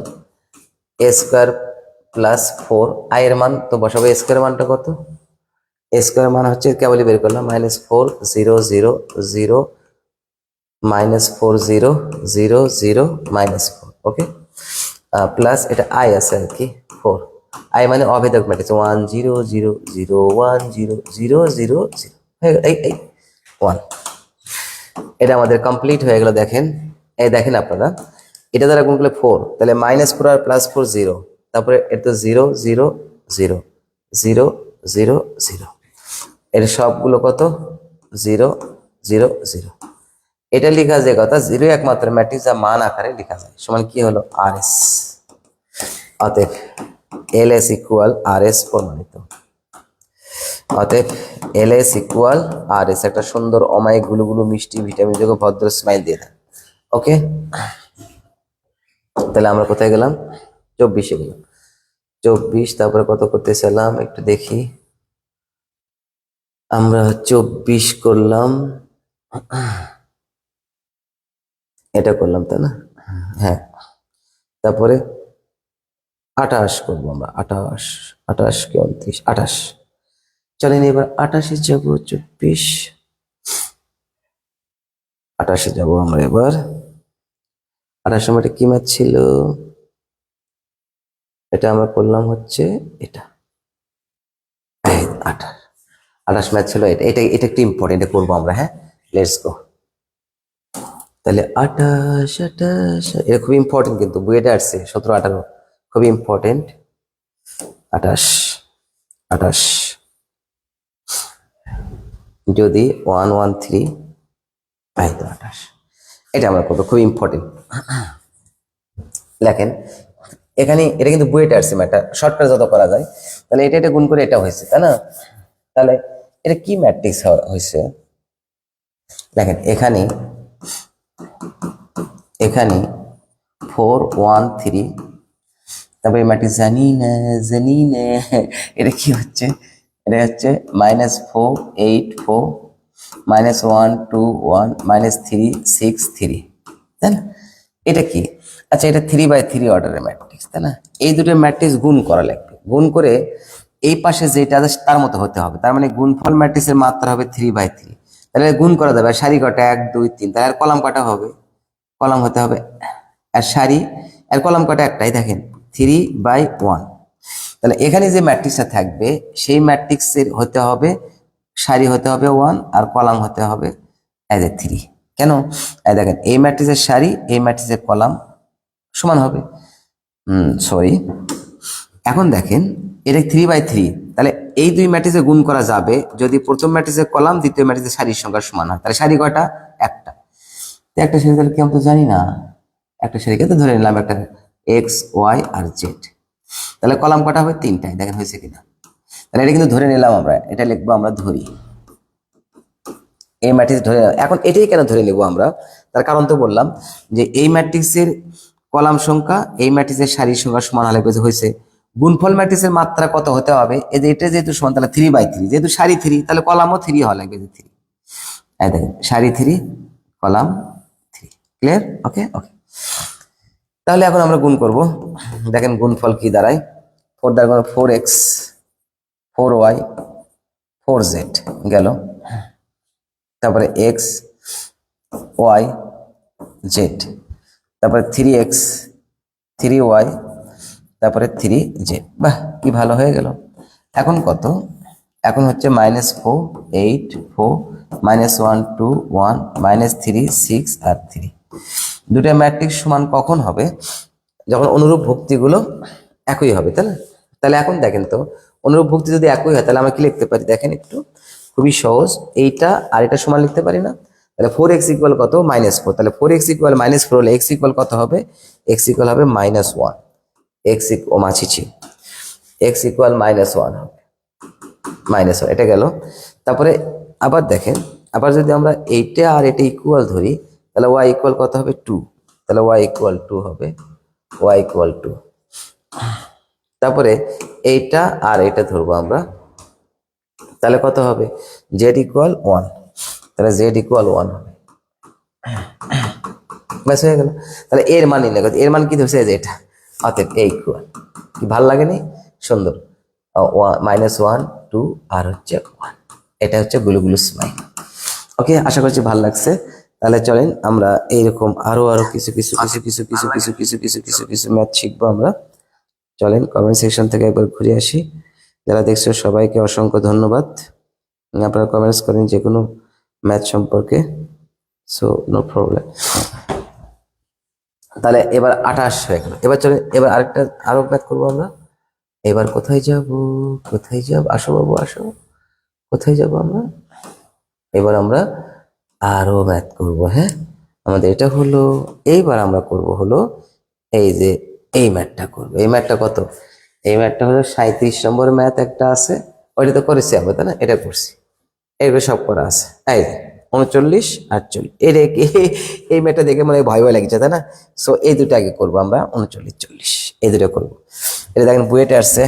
a² প্লাস 4, এর মান তো বসাবো, a² মানটা কত, a² মান হচ্ছে কেবলই বের করলাম -4 0 0 0 -4 0 0 0 -4, ওকে, প্লাস এটা i আছে আর কি 4, i মানে অভেদক ম্যাট্রিক্স 1 0 0 0 1 0 0 0 0, এই 1, এটা আমাদের কমপ্লিট হয়ে গেল। দেখেন, এই দেখেন আপনারা, এটা দ্বারা গুণ করলে 4, তাহলে -4 আর +4 0, তারপরে এটা তো 0 0 0 0 0 0, এর সবগুলো কত 0 0 0। এটা লেখা যে কথা, জিরো একমাত্র ম্যাট্রিক্স যা মান আকারে লেখা যায়, সমান কি হলো RS। অতএব LS ইকুয়াল RS প্রমাণিত। অতএব LS ইকুয়াল RS, একটা সুন্দর অমায়িক গুলো মিষ্টি ভিটামিন যোগ ভদ্র স্মাইল দিয়ে দেন, ওকে। তাহলে আমরা কোথায় গেলাম, 24-এ গেলাম, 24, তারপরে কত করতেছিলাম একটু দেখি, আমরা 24 করলাম, এটা করলাম তাই না, হ্যাঁ, তারপরে 28 করবো আমরা, 28 28 কি 29, 28, চলেন এবার 28-এ যাবো, 24 28-এ যাবো আমরা এবার। 28 সময়টা কি ম্যাথ ছিল, এটা আমরা করলাম হচ্ছে এটা 28 28 ম্যাথ ছিল এটা, এটা এটা একটু ইম্পর্টেন্ট, এটা করবো আমরা, হ্যাঁ, লেটস গো। তাহলে 28 28, এটা খুব ইম্পর্টেন্ট, কিন্তু বইটা আসছে 17 18, খুবই ইম্পর্টেন্ট। 28 28 যদি 113, এই তো 28, এটা আমরা করবো, খুব ইম্পর্টেন্ট। লেখেন এখানে, এটা কিন্তু বইটা আসছে ম্যাটার, শর্টকাট যত করা যায়। তাহলে এটা এটা গুণ করে এটা হয়েছে তাই না, তাহলে এটা কি ম্যাট্রিক্স হয়েছে, দেখেন এখানে এখানে 413, তারপরে ম্যাট্রিক্স জানি না এটা কি হচ্ছে, এটা হচ্ছে -4 8 4 -1 2 1 -3 6 3, তাই না, এটা কি, আচ্ছা এটা 3/3 অর্ডারের ম্যাট্রিক্স তাই না, এই দুটো ম্যাট্রিক্স গুণ করা লাগবে, গুণ করে এই পাশে যেটা আছে তার মতো হতে হবে, তার মানে গুণফল ম্যাট্রিক্সের মাত্রা হবে 3/3, তাহলে গুণ করা যাবে, সারি কটা 1 2 3, তাহলে আর কলাম কটা হবে, কলাম হতে হবে, আর সারি আর কলাম কটা একটাই, দেখেন 3/1, তাহলে এখানে যে ম্যাট্রিক্সটা থাকবে সেই ম্যাট্রিক্সের হতে হবে সারি হতে হবে 1 আর কলাম হতে হবে 3, কেন, এই দেখেন এই ম্যাট্রিক্সের সারি এই ম্যাট্রিক্সের কলাম সমান হবে, সরি, এখন দেখেন এটা 3/3, তাহলে এই দুই ম্যাট্রিক্সে গুণ করা যাবে যদি প্রথম ম্যাট্রিক্সের কলাম দ্বিতীয় ম্যাট্রিক্সের সারির সংখ্যা সমান হয়, তাহলে সারি কয়টা একটা, তো একটা সারি তাহলে কি আমরা তো জানি না, একটা সারিকে তো ধরে নিলাম একটা এক্স ওয়াই আর জেড, তাহলে কলাম কটা হবে 3টায়, দেখেন হয়েছে কিনা, তাহলে এটা কিন্তু ধরে নিলাম আমরা, এটা লিখবো আমরা ধরি, এই ম্যাট্রিক্স ধরে নিলাম। এখন এটাই কেন ধরে নেব আমরা, তার কারণ তো বললাম যে এই ম্যাট্রিক্সের কলাম সংখ্যা এই ম্যাট্রিক্সের সারির সংখ্যা সমান হলে হয়েছে, গুণফল ম্যাট্রিক্সের মাত্রা কত হতে হবে, এই যে এটা যেহেতু সমান তাহলে 3/3, যেহেতু সারি 3 তাহলে কলামও 3 হওয়া লাগবে, 3, এই দেখেন সারি 3 কলাম 3, ক্লিয়ার? ওকে ওকে। তাহলে এখন আমরা গুণ করব। দেখেন গুণফল কি দাঁড়ায়। 4 দ্বারা 4x 4y 4z গেল, তারপরে x y z, তারপরে 3x 3y, তারপরে 3z। বাহ, কি ভালো হয়ে গেল। এখন কত? এখন হচ্ছে -4 8 4 -1 2 1 -3 6 আর 3। দুটা ম্যাট্রিক্স সমান কখন হবে? যখন অনুরূপ ভুক্তিগুলো একই হবে, তাই না? তাহলে এখন দেখেন তো, অনুরূপ ভুক্তি যদি একই হয় তাহলে আমরা কি লিখতে পারি? দেখেন একটু, খুবই সহজ। এইটা আর এটা সমান লিখতে পারি না? তাহলে 4x ইকুয়াল কত? -4। তাহলে 4x ইকুয়াল -4 হলে x ইকুয়াল কত হবে? x ইকুয়াল হবে -1। x ও মাছিছি, x ইকুয়াল -1 হবে, -1, এটা গেল। তারপরে আবার দেখেন, আবার যদি আমরা এইটা আর এটা ইকুয়াল ধরি তাহলে y ইকুয়াল কত হবে? 2। তাহলে y ইকুয়াল 2 হবে, y ইকুয়াল 2। তারপরে এইটা আর এটা ধরবো আমরা, তাহলে কত হবে? z equal 1। তাহলে z ইকুয়াল 1 হবে, ব্যাস হয়ে গেল। তাহলে এর মান নির্ণয় করতে, এর মান কি ধরছে? যে এটা, অতএব a ইকুয়াল, কি ভাল লাগেনি? সুন্দর, -1 2 আর হচ্ছে 1। এটা হচ্ছে গুলুগুলু স্মাইল। ওকে, আশা করছি ভালো লাগছে। তাহলে চলেন আমরা এইরকম আরো কিছু কিছু কিছু কিছু কিছু কিছু কিছু কিছু কিছু কিছু ম্যাথ শিখবো আমরা। চলেন কমেন্ট সেকশন থেকে একবার ঘুরে আসি। যারা দেখছো সবাইকে অসংখ্য ধন্যবাদ। আপনারা কমেন্টস করেন যে কোনো ম্যাথ সম্পর্কে, সো নো প্রবলেম। তাহলে এবার 28 হয়ে গেল। এবার চলেন এবার আরো ম্যাথ করবো আমরা। এবার কোথায় যাব? কোথায় যাব? আসো বাবু আসো। কোথায় যাব আমরা? এবার আমরা আরো ম্যাথ করব। হ্যাঁ, আমাদের এটা হলো, এইবার আমরা করব হলো এই যে এই ম্যাথটা করব। এই ম্যাথটা কত? এই ম্যাথটা হলো 37 নম্বর ম্যাথ একটা আছে, ওইটা তো করেছি আমরা, তাই না? এটা করছি, এইভাবে সব করা আছে। এই 39 48, এই ম্যাথটা দেখে মনে হয় ভয় ভয় লাগছে, তাই না? সো এই দুটো আগে করবো আমরা, 39 40, এই দুটো করবো। এটা দেখেন বুয়েটে আসছে,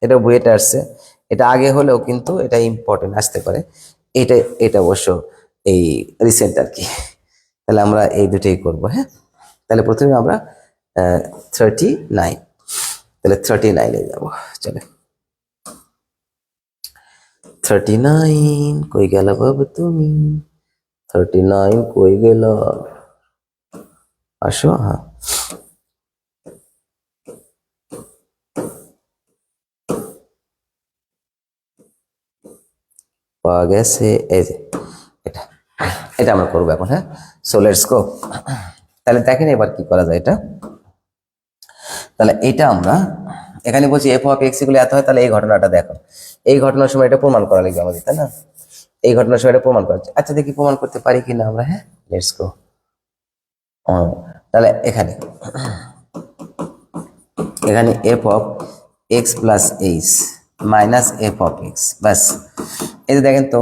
এটা বুয়েটে আসছে। এটা আগে হলেও কিন্তু এটা ইম্পর্টেন্ট আসতে পারে। এটা এটা অবশ্য এই রিসেন্ট আর কি। তাহলে আমরা এই দুটোই করব। হ্যাঁ, তাহলে প্রথমে আমরা 39, তাহলে 39-এ যাবো। চলে 39 কই গেল বাবু তুমি? 39 কই গেল? আসো। হ্যাঁ, পাওয়া গেছে। এই যে এটা, এটা আমরা করবো এখন। হ্যাঁ, সো লেটস গো। তাহলে দেখেন এবার কি করা যায় এটা। তাহলে এটা আমরা এখানে বলছি এফ অফ এক্স গুলো এত হয়, তাহলে এই ঘটনাটা দেখো। এই ঘটনার সময় এটা প্রমাণ করা লাগবে আমাদের, তাই না? এই ঘটনার সময় এটা প্রমাণ করা হচ্ছে। আচ্ছা, দেখি প্রমাণ করতে পারি কিনা আমরা। হ্যাঁ, লেটস গো। তাহলে এখানে এখানে F of x plus H minus F of x, ব্যাস। এই যে দেখেন তো,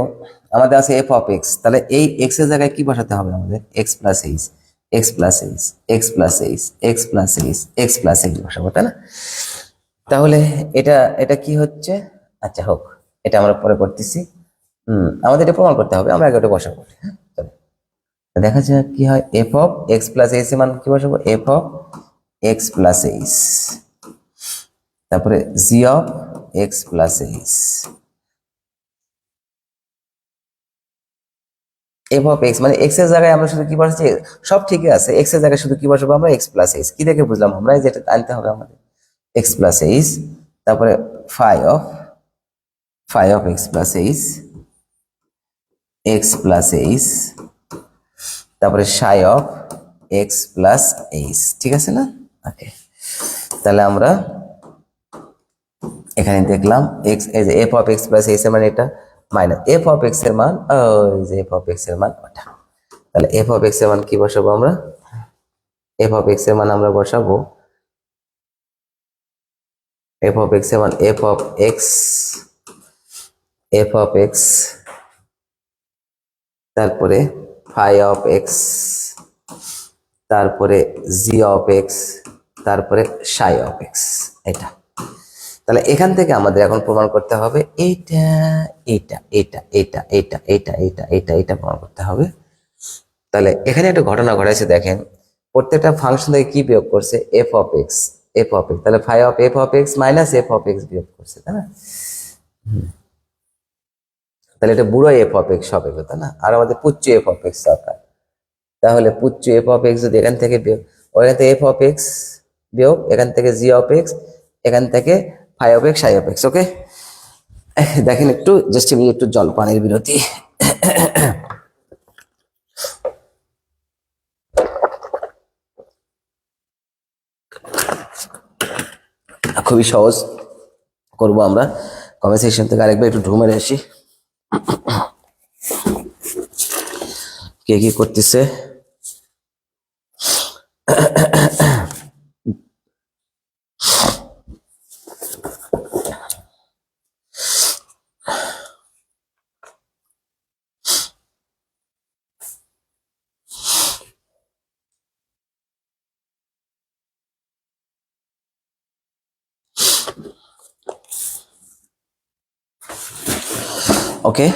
আমাদের আছে এফ অফ এক্স, তাহলে এই এক্স এর জায়গায় কি বসাতে হবে আমাদের? X plus H, X plus H, X plus H, X plus H, X plus H বসাবো, তাই না? তাহলে এটা এটা কি হচ্ছে? আচ্ছা হোক, এটা আমরা পরে করতেছি। আমাদের এটা প্রমাণ করতে হবে, আমরা আগে ওটা বসাবো। হ্যাঁ, চলো দেখা যাক কি হয়। F of x plus h এর মান কি বসাবো? F of x plus H, তারপরে g of x plus h, f of x মানে এক্স এর জায়গায় আমরা শুধু কি বসাচ্ছি? সব ঠিকই আছে, এক্স এর জায়গায় শুধু কি বসাবো আমরা? X plus H. কি দেখে বুঝলাম আমরা? যেটা আনতে হবে আমাদের এক্স প্লাস এইচ, তারপরে phi of x plus H, X plus H, তারপরে psi of x plus H. ঠিক আছে না? ওকে, তাহলে আমরা এখানে দেখলাম এক্স, এই যে F of x plus h এর মানে এটা, মাইনাস এফ অফ এক্স এর মান, ওই যে এফ অফ এক্স এর মান ওটা। তাহলে এফ অফ এক্স এর মান কি বসাবো আমরা? এফ অফ এক্স এর মান আমরা বসাবো, এফ অফ এক্স এর মান F of x, F of x, তারপরে ফাই অফ এক্স, তারপরে জি অফ এক্স, তারপরে সাই অফ এক্স, এটা। তাহলে এখান থেকে আমাদের এখন প্রমাণ করতে হবে এইটা, এটা এটা এটা এটা এটা এটা এটা এটা প্রমাণ করতে হবে। তাহলে এখানে একটা ঘটনা ঘটাইছে দেখেন, প্রত্যেকটা ফাংশন থেকে কি বিয়োগ করছে, এফ অফ এক্স, তাহলে phi of F of X minus F of X বিয়োগ করছে, তাই না? তাহলে এটা বুড়ো এফ অফ এক্স হবে, তাই না? আর আমাদের পুচ্ছ এফ অফ এক্স দরকার। তাহলে পুচ্ছ এফ অফ এক্স যদি এখান থেকে বিয়োগ, ওখান থেকে এফ অফ এক্স বিয়োগ, এখান থেকে জি অফ এক্স, এখান থেকে phi of x, psi of x. ওকে, দেখেন একটু জাস্ট একটু জল পানির বিরতি। খুবই সহজ করব আমরা। কমেন্ট সেকশন থেকে আরেকবার একটু ঢু মেরে আসি, কে কি করতেছে। ওকে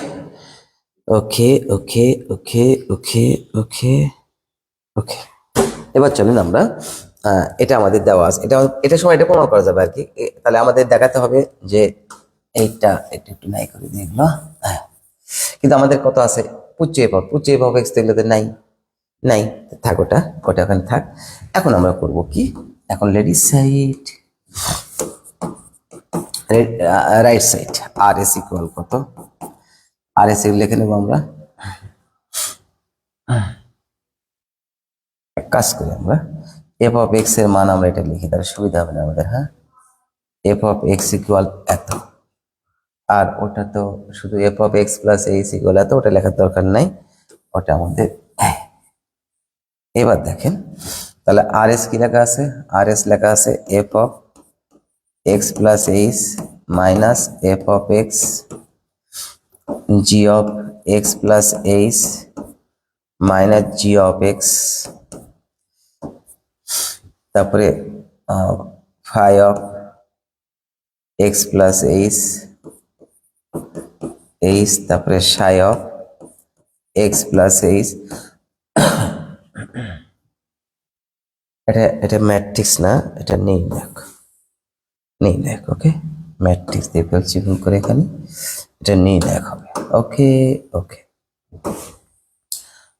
okay okay okay okay okay ওকে, এবার চলুন আমরা, এটা আমাদের দেওয়া আছে, এটা সময় এটা প্রমাণ করা যাবে আর কি। তাহলে আমাদের দেখাতে হবে যে এইটা, এটা একটু নাই করে দিয়ে এগুলো, হ্যাঁ। কিন্তু আমাদের কত আছে, পুচ্ছ এফ এক্স দেখলে নাই, নাই থাক, ওটা ওটা ওখানে থাক। এখন আমরা করব কি, এখন লেডিস সাইড, রাইট সাইড, আর এস ইকুয়াল কত, আর এস লিখে নেবো আমরা। কাজ করি আমরা, এফ অফ এক্স এর মান আমরা এটা লিখি, তাহলে সুবিধা হবে না আমাদের। হ্যাঁ, এফ অফ এক্স ইকুয়াল এত, আর ওটা তো শুধু F of x plus H equal এত, ওটা লেখার দরকার নাই, ওটা আমাদের। এবার দেখেন, তাহলে আর এস কি লেখা আছে, আর এস লেখা আছে f of x plus H minus F of x G of x plus H minus g of x, তারপরে phi of x plus H, তারপরে psi of x plus h. এটা ম্যাট্রিক্স না, এটা নির্ণায়ক, ওকে, ম্যাট্রিক্স দিয়ে ফেলছি ভুল করে এখানে, এটা নির্ণায়ক হবে। ওকে ওকে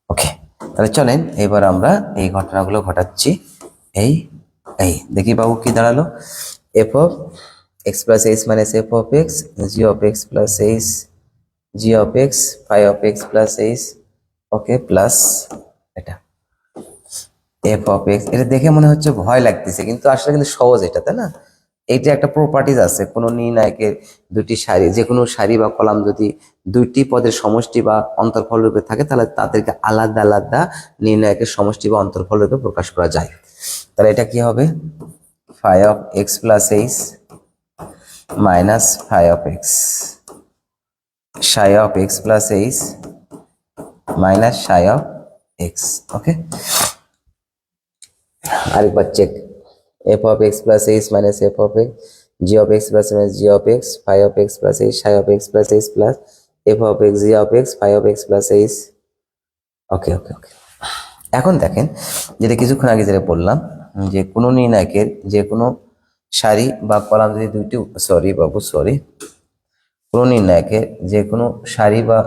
ওকে, তাহলে চলেন এবার আমরা এই ঘটনাগুলো ঘটাচ্ছি। এই এই দেখি বাবু কি দাঁড়ালো, F of x plus H minus F of x G of x plus H G of x phi of x plus H, okay, plus এটা এফ অফ এক্স। এটা দেখে মনে হচ্ছে ভয় লাগতেছে, কিন্তু আসলে কিন্তু সহজ এটা, তাই না? এইটা একটা প্রপার্টিজ আছে, কোনো নির্ণায়কের দুটি সারি, যে কোনো সারি বা কলাম যদি দুইটি পদের সমষ্টি বা অন্তর্ফল রূপে থাকে, তাহলে তাদেরকে আলাদা আলাদা নির্ণায়কের সমষ্টি বা অন্তর্ফল রূপে প্রকাশ করা যায়। তাহলে এটা কি হবে, phi of x plus H minus phi of x, psi of x plus H minus psi of x. Okay, আরেকবার check, f of x plus H minus F of x G of x plus minus g of x phi of x plus H psi of x plus h plus f of x G of x phi of x plus H. Okay okay okay, এখন দেখেন, যেটা কিছুক্ষণ আগে যেটা বললাম, যে কোনো নির্ণায়কের যে কোনো সারি বা কলাম যদি দুইটি, কোনো নির্ণায়কের যে কোনো সারি বা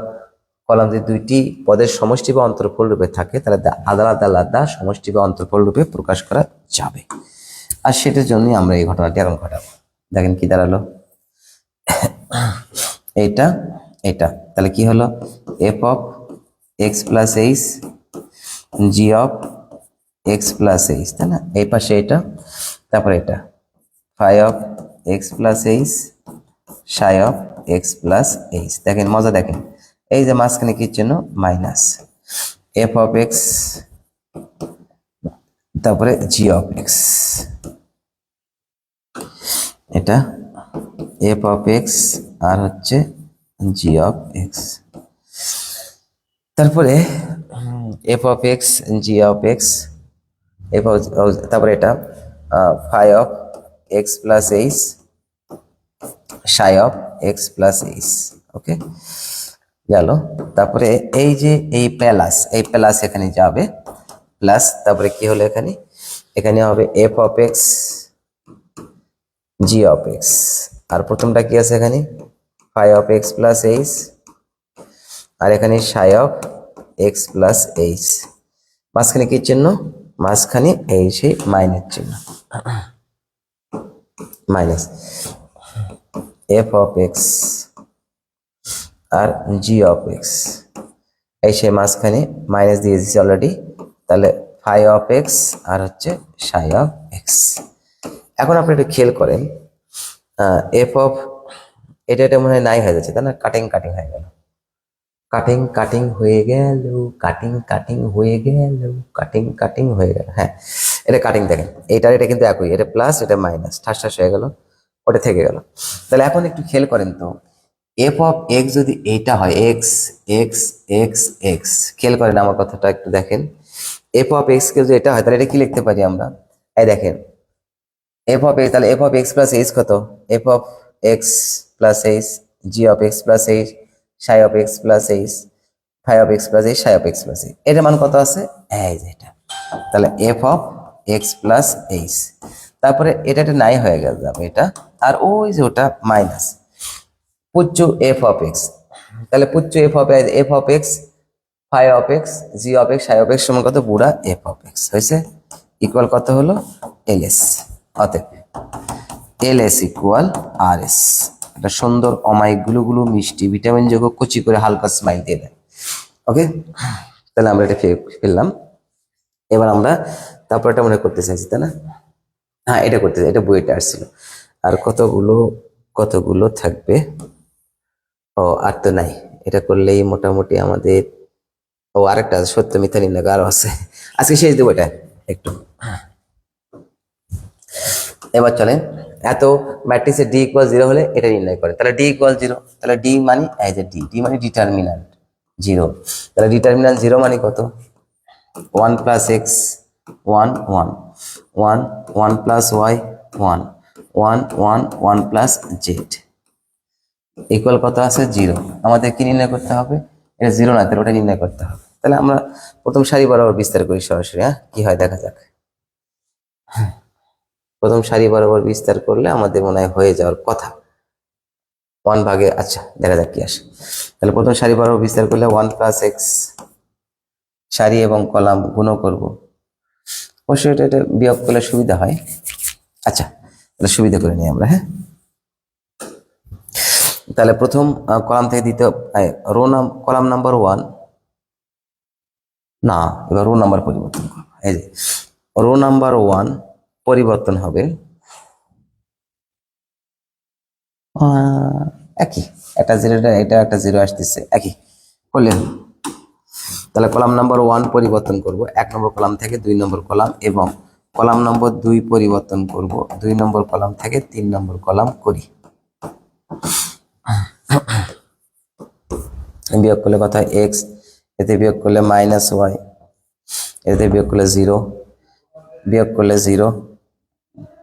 কলাম যদি দুইটি পদের সমষ্টি বা অন্তর্ফল রূপে থাকে, তাহলে আলাদা আলাদা সমষ্টি বা অন্তর্ফল রূপে প্রকাশ করা যাবে। আর সেটার জন্যই আমরা এই ঘটনাটি এখন ঘটাবো। দেখেন কি দাঁড়ালো, এইটা এটা, তাহলে কি হলো, F of x plus H G of x plus H, তাই না? এই পাশে এটা, তারপরে এটা phi of x plus H psi of x plus H. দেখেন মজা, দেখেন এই যে মাঝখানে কি চিহ্ন, মাইনাস এফ অফ এক্স, তারপরে জি অফ এক্স, এটা এফ অফ এক্স আর হচ্ছে জি অফ এক্স, তারপরে f of x G of x, তারপরে এটা phi of x plus H psi of x plus H. Okay, গেল। তারপরে এই যে এই প্লাস এখানে যাবে, প্লাস তারপরে কি হলো এখানে, এখানে হবে f of x G of x, আর প্রথমটা কি আছে এখানে phi of x plus h, আর এখানে psi of x plus H. মাঝখানে কি চিহ্ন, মাঝখানে এই সেই মাইনাস চিহ্ন, মাইনাস এফ অফ এক্স আর জি অফ এক্স, এই সেই মাঝখানে মাইনাস দিয়ে দিয়েছি অলরেডি, তাহলে ফাই অফ এক্স আর হচ্ছে সাই অফ এক্স। এখন আপনি একটু খেয়াল করেন, এফ অফ এটা মনে হয় নাই হয়ে যাচ্ছে, তাই না, কাটিং কাটিং হয়ে গেল, কাটিং কাটিং হয়ে গেল, কাটিং কাটিং হয়ে গেল, কাটিং কাটিং হয়ে গেল। হ্যাঁ, এটা কাটিং দেখেন, এটা কিন্তু একই, এটা প্লাস এটা মাইনাস, ঠাস ঠাস হয়ে গেল, ওটা থেকে গেল। তাহলে এখন একটু খেয়াল করেন তো, এফ অফ এক্স যদি এইটা হয় এক্স এক্স এক্স এক্স, খেয়াল করেন আমার কথাটা একটু দেখেন, এফ অফ এক্স কে যদি এটা হয় তাহলে এটা কি লিখতে পারি আমরা, এই দেখেন এফ অফ এক্স, তাহলে f of x plus h কত, f of x plus H G of x plus H psi of x plus h phi of x plus H psi of x plus h, এটার মান কত আছে, এই যে এটা, তাহলে f of x plus H, তারপরে এটা নাই হয়ে গেল যাবে এটা, আর ওই যে ওটা মাইনাস পুচ্চু এফ অফ এক্স, তাহলে পুচ্চু f of x phi of x G of x psi of x সমান কত, পুরা এফ অফ এক্স হয়েছে, ইকুয়াল কত হলো এল এস। অতএব L S equal R S. একটা সুন্দর অমায়িক গুলো মিষ্টি ভিটামিন যোগ কচি করে হালকা স্মাইল দিয়ে দেয়। ওকে, তাহলে আমরা এটা ফেললাম। এবার আমরা তারপর এটা মনে করতে চাইছি, তাই না, হ্যাঁ এটা করতে চাই, এটা বইটা আসছিল। আর কতগুলো কতগুলো থাকবে, ও আর তো নাই, এটা করলেই মোটামুটি আমাদের, ও আরেকটা আছে, সত্য মিথ্যা নির্ণয় আরো আছে, আজকে শেষ দেবো এটা একটু। এবার চলেন, এত ম্যাট্রিক্সে ডি ইকুয়াল 0 হলে এটা নির্ণয় করে, তাহলে ডি ইকুয়াল 0, তাহলে ডি মানে এই যে ডি মানে ডিটারমিন্যান্ট 0, তাহলে ডিটারমিন্যান্ট 0 মানে কত, 1 plus x 1 1 1 1 plus y 1 1 1 1 plus z equal কত আছে 0। আমাদের কি নির্ণয় করতে হবে, এটা 0 না, তাহলে ওটা নির্ণয় করতে হবে। তাহলে আমরা প্রথম সারি বরাবর বিস্তার করি সরাসরি, হ্যাঁ কি হয় দেখা যাক। প্রথম সারি বরাবর বিস্তার করলে আমাদের মনে হয় হয়ে যাওয়ার কথা 1 ভাগে, আচ্ছা দেখা যাক কি আসে। তাহলে প্রথম সারি বরাবর বিস্তার করলে 1 প্লাস এক্স, সারি এবং কলাম গুণ করব, অবশ্যই এটা বিয়োগ করলে সুবিধা হয়। আচ্ছা তাহলে সুবিধা করে নিই আমরা, হ্যাঁ তাহলে প্রথম কলাম থেকে দ্বিতীয় কলাম নাম্বার 1, না এবার রো নাম্বার পরিবর্তন করবো, এই যে রো নাম্বার 1 পরিবর্তন হবে একই, একটা 0 এটা একটা 0 আসতেছে একই করলেন। তাহলে কলাম নাম্বার 1 পরিবর্তন করব 1 নম্বর কলাম থেকে 2 নম্বর কলাম, এবং কলাম নম্বর 2 পরিবর্তন করব 2 নম্বর কলাম থেকে 3 নম্বর কলাম করি। বিয়োগ করলে কথা এক্স, এতে বিয়োগ করলে মাইনাস ওয়াই, এতে বিয়োগ করলে 0, বিয়োগ করলে 0,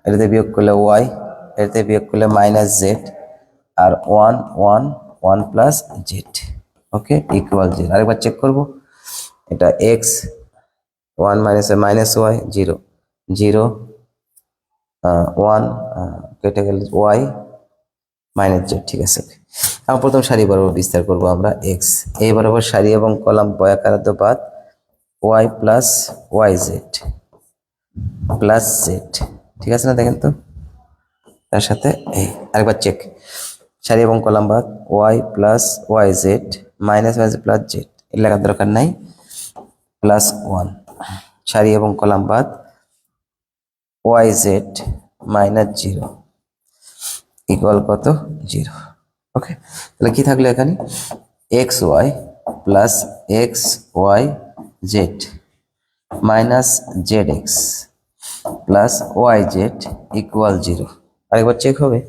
এটাতে বিয়োগ করলে ওয়াই, এটাতে বিয়োগ করলে মাইনাস জেড, আর 1 1 1 প্লাস জেড, ওকে ইকুয়াল 0। আরেকবার চেক করব, এটা এক্স 1 মাইনাস ওয়াই 0 0 1 কেটে গেলে ওয়াই মাইনাস জেড, ঠিক আছে। আমরা প্রথম সারি বরাবর বিস্তার করব আমরা এক্স, এই বরাবর সারি এবং কলাম বয়াকারান্ত বাদ y plus y z plus z, ঠিক আছে না, দেখেন তো তার সাথে এই আরেকবার চেক, সারি এবং কলাম বাদ y plus y z minus y z plus z, এর লেখার দরকার নাই, প্লাস 1 সারি এবং কলাম বাদ ওয়াই জেড মাইনাস 0 ইকুয়াল কত 0। ওকে, তাহলে কি থাকলো এখানে x y plus x y z minus z x plus y z equal 0। আরেকবার চেক হবে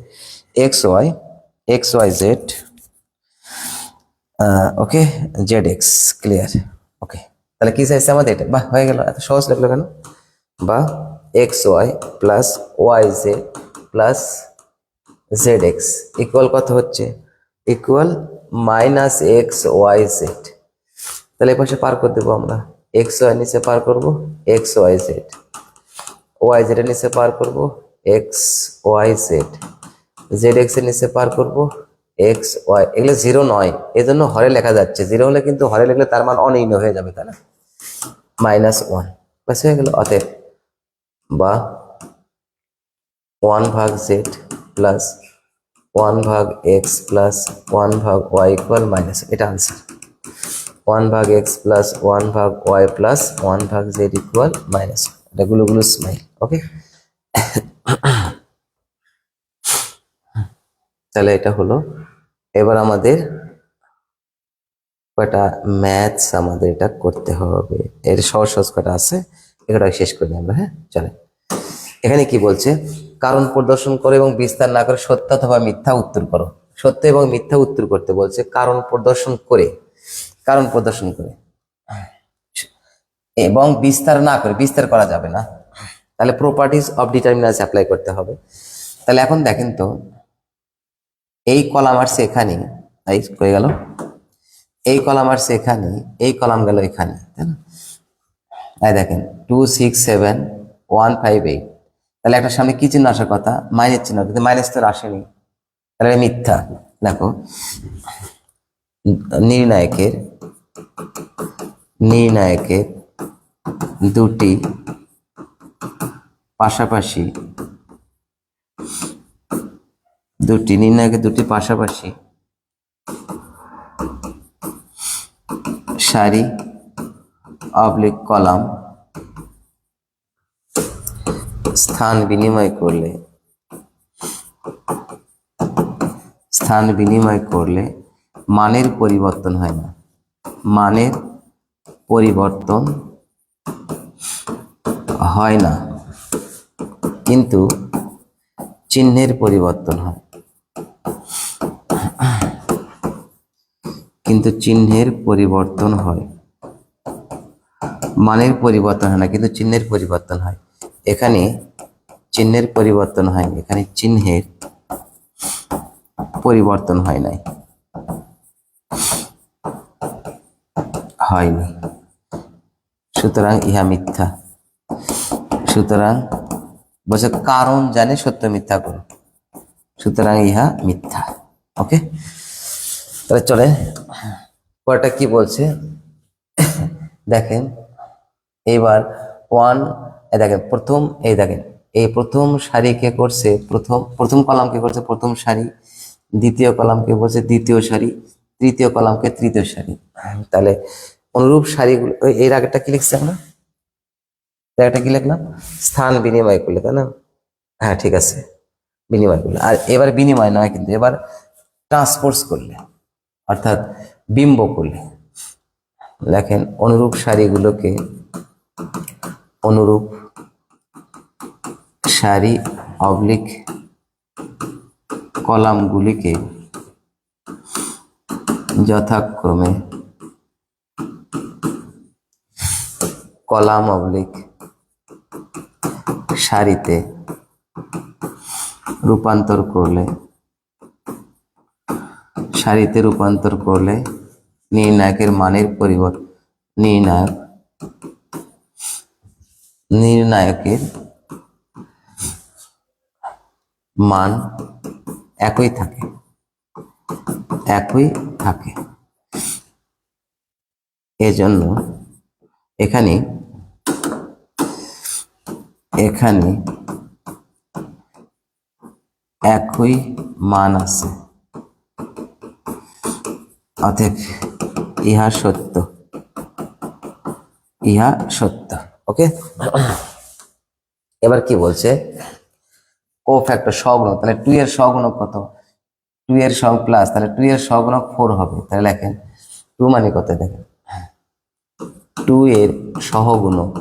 x y z, okay z x clear. Okay, তাহলে কি চাইছে আমাদের এটা, বাহ হয়ে গেল, এত সহজ লাগলো কেন, বা x y plus y z plus z x equal কত হচ্ছে, equal minus x y z. তাহলে এই পাশে পার করে দেবো আমরা, এক্স ওয়াই নিচে পার করব x y z, y z এর নিচে পার করব x y z, z x এর নিচে পার করব এক্স ওয়াই। এগুলো জিরো নয়, এই জন্য হরে লেখা যাচ্ছে, জিরো হলে কিন্তু হরে লিখলে তার মান অনির্ণয় হয়ে যাবে, তাই না? মাইনাস ওয়ান বাস হয়ে গেল। অতএব বা 1/z plus 1/x plus 1/y equal minus, এটা answer. 1/x plus 1/y plus 1/z equal minus, এটা গুলো স্মাইল। ওকে, তাহলে এটা হলো। এবার আমাদের কয়টা ম্যাথস আমাদের এটা করতে হবে, এর সহজ সহজ কয়টা আছে, এগুলো শেষ করি আমরা। হ্যাঁ চলেন, এখানে কি বলছে, কারণ প্রদর্শন করে এবং বিস্তার না করে সত্য অথবা মিথ্যা উত্তর করো। সত্য এবং মিথ্যা উত্তর করতে বলছে, কারণ প্রদর্শন করে, কারণ প্রদর্শন করে এবং বিস্তার না করে, বিস্তার করা যাবে না, তাহলে প্রপার্টিজ অফ ডিটারমিনেন্স অ্যাপ্লাই করতে হবে। তাহলে এখন দেখেন তো, এই কলাম আসছে এখানে, এই হয়ে গেল, এই কলাম আসছে এখানে, এই কলাম গেল এখানে, তাই না? এই দেখেন 2 6 7 1 5 8, তাহলে একটা সামনে কি চিহ্ন আসার কথা, মাইনাস চিহ্ন, কিন্তু মাইনাস তো আসেনি, তাহলে মিথ্যা। দেখো, নির্ণায়কের নির্ণায়কের দুটি পাশাপাশি, দুটি নির্ণায়কের দুটি পাশাপাশি সারি অবলিক কলাম স্থান বিনিময় করলে, স্থান বিনিময় করলে মানের পরিবর্তন হয় না, মানের পরিবর্তন হয় না, কিন্তু চিহ্নের পরিবর্তন হয়, কিন্তু চিহ্নের পরিবর্তন হয়, মানের পরিবর্তন হয় না, কিন্তু চিহ্নের পরিবর্তন হয়। এখানে চিহ্নের পরিবর্তন হয়নি, এখানে চিহ্নের পরিবর্তন হয় নাই, হয়নি, সুতরাং ইহা মিথ্যা। সুতরাং বলছে কারণ জানে সত্য মিথ্যা করো, সুতরাং ইহা মিথ্যা। ওকে, তাহলে চলে পরেরটা কি বলছে দেখেন। এবার ওয়ান, দেখেন প্রথম, এই দেখেন এই প্রথম সারিকে করছে প্রথম কলামকে করছে প্রথম সারি, দ্বিতীয় কলামকে বলছে দ্বিতীয় সারি, তৃতীয় কলামকে তৃতীয় সারি। তাহলে অনুরূপ সারিগুলো, এর আগেরটা কি লিখছি আমরা, এর আগেরটা কি লিখলাম, স্থান বিনিময় করলে, তাই না? হ্যাঁ ঠিক আছে, বিনিময় করলে। আর এবার বিনিময় নয়, কিন্তু এবার ট্রান্সপোর্স করলে, অর্থাৎ বিম্ব করলে। দেখেন অনুরূপ সারিগুলোকে, অনুরূপ সারি অবলিক কলামগুলিকে যথাক্রমে কলাম অবলিক সারিতে রূপান্তর করলে, সারিতে রূপান্তর করলে নির্ণায়কের মানের পরিবর্তন, নির্ণায়কের মান একই থাকে, একই থাকে। এজন্য এখানে একই মান আছে, অতএব ইহা সত্য, ইহা সত্য। ওকে, এবার কি বলছে, কো ফ্যাক্টর সহগুণক, তাহলে 2 এর সহগুণক কত, 2 এর সহগ প্লাস, তাহলে 2 এর সহগুণক 4 হবে। তাহলে লেখেন 2 মানে কত, দেখেন 2 এর সহগুণক,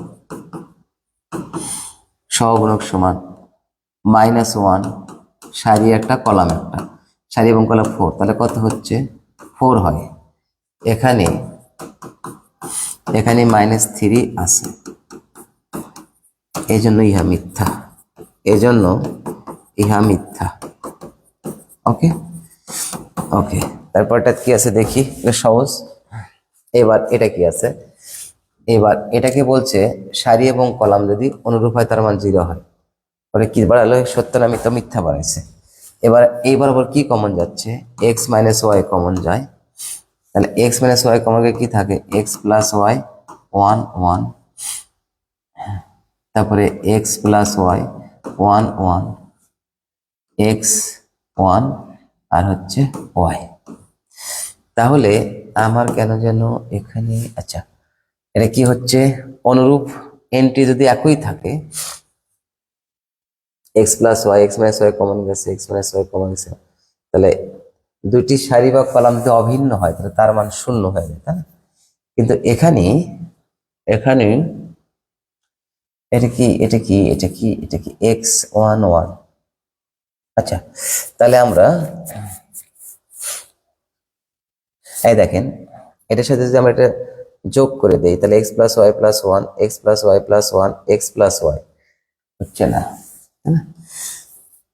সহগুণক সমান -1, সারি একটা কলাম একটা, সারি এবং কলাম 4, তাহলে কত হচ্ছে 4 হয়। এখানে -3 আছে, এজন্য ইহা মিথ্যা, এজন্য ইহা মিথ্যা। ওকে ওকে। তারপরটা কি আছে দেখি, এটা সহজ। এবার এটা কি আছে, এবার এটাকে বলছে সারি এবং কলাম যদি অনুরূপ হয় তার মান 0 হয়। পরে কি বাড়ালো, সত্য না মিথ্যা, মিথ্যা বাড়াইছে। এবার এইবার আবার কি কমন যাচ্ছে, এক্স মাইনাস ওয়াই কমন যায়। তাহলে এক্স মাইনাস ওয়াই কমন গিয়ে কি থাকে, এক্স প্লাস ওয়াই 1 1, তারপরে এক্স প্লাস ওয়াই 1 1, এক্স 1 আর হচ্ছে ওয়াই। তাহলে আমার কেন যেন এখানে, আচ্ছা এটা কি হচ্ছে, অনুরূপ এন্ট্রি যদি একই থাকে, x plus y, x minus y common গেছে, এক্স মাইনাস ওয়াই কমন গেছে, তাহলে দুটি সারি বা কলাম যদি অভিন্ন হয় তাহলে তার মান 0 হয়ে যায়, তাই না? কিন্তু এখানে এখানে এটা কি, এটা কি, এটা কি, এটা কি এক্স 1 1। আচ্ছা তাহলে আমরা এই দেখেন, এটার সাথে যদি আমরা এটা যোগ করে দেই তাহলে x plus y plus 1, x plus y plus 1, x plus y হচ্ছে না, তাই না?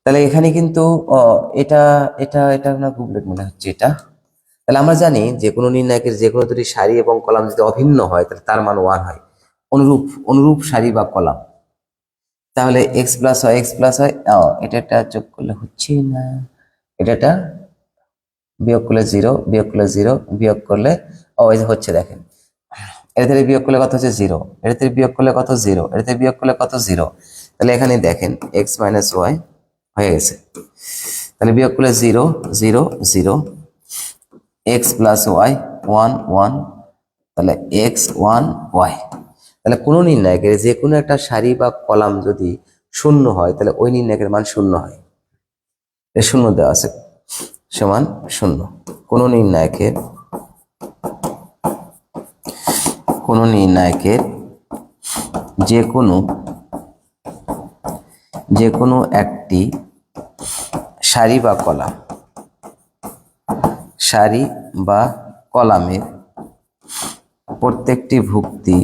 তাহলে এখানে কিন্তু এটা এটা এটা না গুবলেট মনে হচ্ছে এটা। তাহলে আমরা জানি যে কোনো নির্ণায়কের যে কোনো দুটি সারি এবং কলাম যদি অভিন্ন হয় তাহলে তার মান 1 হয়, অনুরূপ অনুরূপ সারি বা কলাম। তাহলে x plus y, x plus y, এটা যোগ করলে হচ্ছে না, এটা বিয়োগ করলে 0, বিয়োগ করলে 0, বিয়োগ করলে এই যে হচ্ছে, দেখেন এটা থেকে বিয়োগ করলে কত হচ্ছে 0, এটা থেকে বিয়োগ করলে কত 0, এটা থেকে বিয়োগ করলে কত 0। তাহলে এখানে দেখেন এক্স মাইনাস ওয়াই হয়ে গেছে, তাহলে বিয়োগ করলে 0 0 0, এক্স প্লাস ওয়াই 1 1, তাহলে এক্স 1 ওয়াই। তাহলে কোনো নির্ণায়কের যে কোনো একটা সারি বা কলাম যদি 0 হয় তাহলে ওই নির্ণায়কের মান 0 হয়। 0 দেওয়া আছে সমান 0। কোনো নির্ণায়কের যে কোনো একটি সারি বা কলামের প্রত্যেকটি ভুক্তি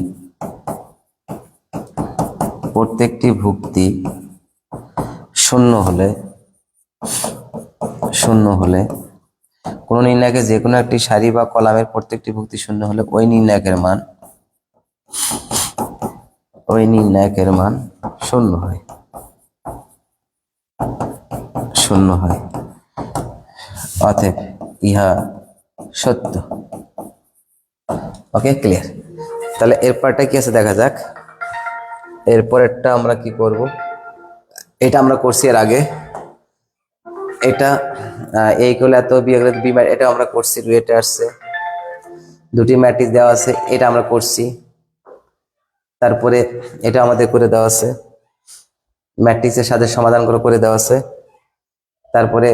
0 হলে কোন নির্ণায়কের যে কোনো একটি সারি বা কলামের প্রত্যেকটি ভুক্তি 0 হলে ওই নির্ণায়কের মান 0 হয়। অতএব ইহা সত্য। ওকে, ক্লিয়ার। তাহলে এরপরটা কি আছে দেখা যাক। এরপরেরটা আমরা কি করব, এটা আমরা করছি এর আগে, এটা এই করলে এত বিয়োগ বি, এটা আমরা করছি, রুয়েটে আসছে, দুটি ম্যাট্রিক্স দেওয়া আছে, এটা আমরা করছি। তারপরে এটা আমাদের করে দেওয়া আছে, ম্যাট্রিক্সের সাথে সমাধান করে দেওয়া আছে। তারপরে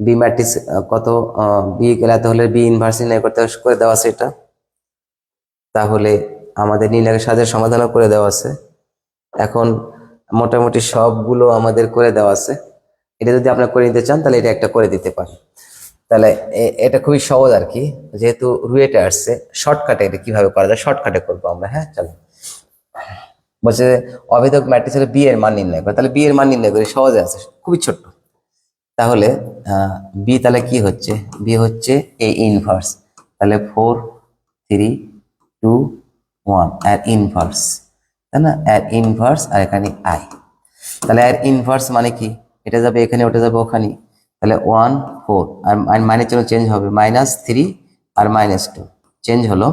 বি ম্যাট্রিক্স কত, বি গেলে এত হলে বি ইনভার্স নির্ণয় করতে করে দেওয়া আছে এটা। তাহলে আমাদের নির্ণায়কের সাথে সমাধানও করে দেওয়া আছে। এখন মোটামুটি সবগুলো আমাদের করে দেওয়া আছে। এটা যদি আপনারা করে নিতে চান তাহলে এটা একটা করে দিতে পারি। তাহলে এটা খুবই সহজ আর কি, যেহেতু রুয়েটে আসছে, শর্টকাটে এটা কিভাবে করা যায় শর্টকাটে করবো আমরা। হ্যাঁ চলো, বলছে অভেদক ম্যাট্রিক্স হলে বি এর মান নির্ণয় করে, তাহলে বি এর মান নির্ণয় করি, সহজে আছে, খুবই ছোট্ট। তাহলে বি তাহলে কি হচ্ছে, বি হচ্ছে এ ইনভার্স, তাহলে 4 3 2 1 এর ইনভার্স, তাই না? এর ইনভার্স আর এখানে আই। তাহলে এর ইনভার্স মানে কি, এটা যাবে এখানে, ওটা যাবে ওখানে, তাহলে 1 4 আর মাইনাস জন্য চেঞ্জ হবে, -3 আর -2 চেঞ্জ হলো।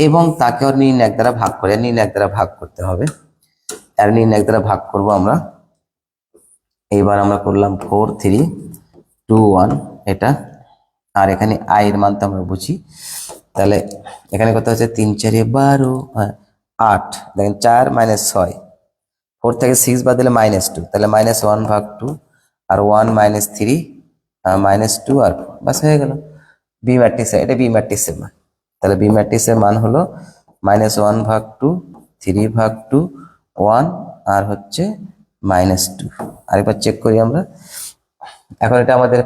এবং তাকে ওর নির্ণায়ক দ্বারা ভাগ করে, নির্ণায়ক দ্বারা ভাগ করতে হবে, এর নির্ণায়ক দ্বারা ভাগ করব আমরা। এইবার আমরা করলাম 4 3 2 1 এটা, আর এখানে আই এর মান তো আমরা বুঝি। তাহলে এখানে কত হচ্ছে 3 4 12, 8, দেখেন 4 - 6, 4 থেকে 6 বাদ দিলে -2, তাহলে -1/2 আর 1 -3 -2 আর 4, বাস হয়ে গেল বি ম্যাট্রিক্স। এটা বি ম্যাট্রিক্সের মান। তাহলে বি ম্যাট্রিক্সের মান হলো -1/2 3/2 1 আর হচ্ছে -2। আরেকবার চেক করি আমরা। এখন এটা আমাদের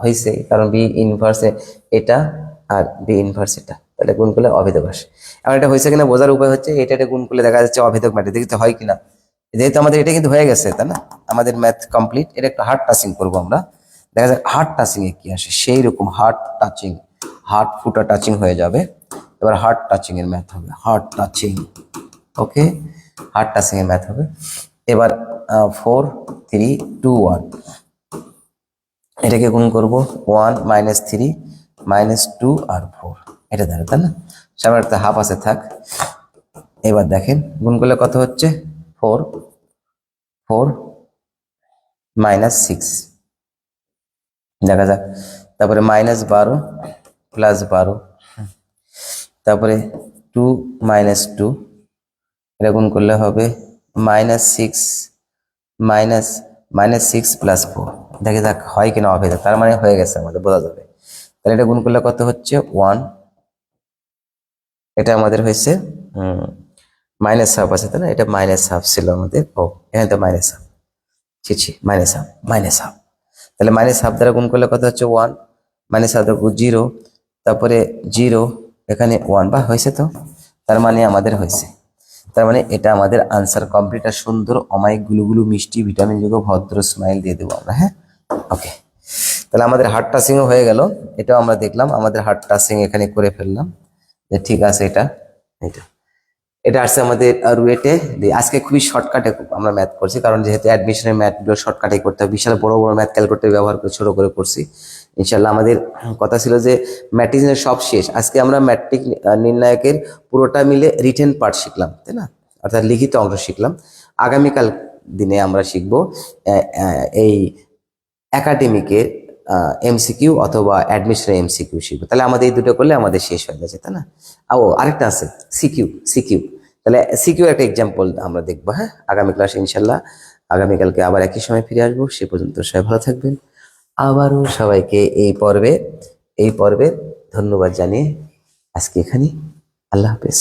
হয়েছে, কারণ বি ইনভার্সে এটা আর বি ইনভার্স এটা, তাহলে গুণ করলে অভেদক আসে। এখন এটা হয়েছে কিনা বোঝার উপায় হচ্ছে এটা গুণ করলে দেখা যাচ্ছে অভেদক ম্যাট্রিক্স, দেখতে হয় কিনা। যেহেতু আমাদের এটা কিন্তু হয়ে গেছে, তাই না, আমাদের ম্যাথ কমপ্লিট। এটা একটু হার্ড টাচিং করবো আমরা, দেখা যায় হার্ট টাচিং এ কি আসে, সেই রকম হার্ট টাচিং, হার্ট ফুটা টাচিং হয়ে যাবে। এবার হার্ট টাচিং এর ম্যাথ হবে, হার্ট টাচিং। ওকে, হার্ট টাচিং এর ম্যাথ হবে। এবার 4 3 2 1, এটাকে গুণ করব 1 -3 -2 আর 4, এটা ধরে তাই না, সামনে একটা হাফ আছে থাক। এবার দেখেন গুণ করলে কত হচ্ছে, 4 4 -6, দেখা যাক। তারপরে -12 +12, তারপরে 2 -2, এটা গুণ করলে হবে -6 -6 + 4, দেখে যাক হয় কিনা হবে, তার মানে হয়ে গেছে আমাদের, বোঝা যাবে। তাহলে এটা গুণ করলে কত হচ্ছে 1, এটা আমাদের হয়েছে -হাফ আছে তাই না, এটা -হাফ ছিল আমাদের, ও এখানে তো -হাফ, ছি -হাফ। তাহলে -হাফ দ্বারা গুণ করলে কত হচ্ছে 1, -হাফ দ্বারা 0, তারপরে 0, এখানে 1, বা হয়েছে তো, তার মানে আমাদের হয়েছে। তার মানে এটা আমাদের আনসার কমপ্লিট। আর সুন্দর অমায়িক গুলুগুলু মিষ্টি ভিটামিন যুক্ত ভদ্র স্মাইল দিয়ে দেবো আমরা, হ্যাঁ। ওকে, তাহলে আমাদের হার্ট টাচিংও হয়ে গেল, এটাও আমরা দেখলাম, আমাদের হার্ট টাচিং এখানে করে ফেললাম, যে ঠিক আছে। এটা এটা এটা আসছে আমাদের রুয়েটে। আজকে খুবই শর্টকাটে আমরা ম্যাথ করছি, কারণ যেহেতু অ্যাডমিশনের ম্যাথগুলো শর্টকাটে করতে হয়, বিশাল বড় বড় ম্যাথ ক্যালকুলেটর ব্যবহার করে ছোট করে করছি। ইনশাল্লাহ আমাদের কথা ছিল যে ম্যাট্রিক্সের সব শেষ, আজকে আমরা ম্যাট্রিক নির্ণায়কের পুরোটা মিলে রিটেন পার্ট শিখলাম তাই না, অর্থাৎ লিখিত অংশ শিখলাম। আগামীকাল দিনে আমরা শিখব এই একাডেমিকের এমসিকিউ অথবা অ্যাডমিশনের এমসিকিউ শিখবো। তাহলে আমাদের এই দুটো করলে আমাদের শেষ হয়ে যাচ্ছে তাই না। ও আরেকটা আছে সিকিউ, তাহলে সিকিউ একটা এক্সাম্পল আমরা দেখবো, হ্যাঁ, আগামী ক্লাসে ইনশাল্লাহ। আগামীকালকে আবার একই সময় ফিরে আসবো, সে পর্যন্ত সবাই ভালো থাকবেন। আবারও সবাইকে এই পর্বে ধন্যবাদ জানিয়ে আজকে এখানে, আল্লাহ হাফেজ।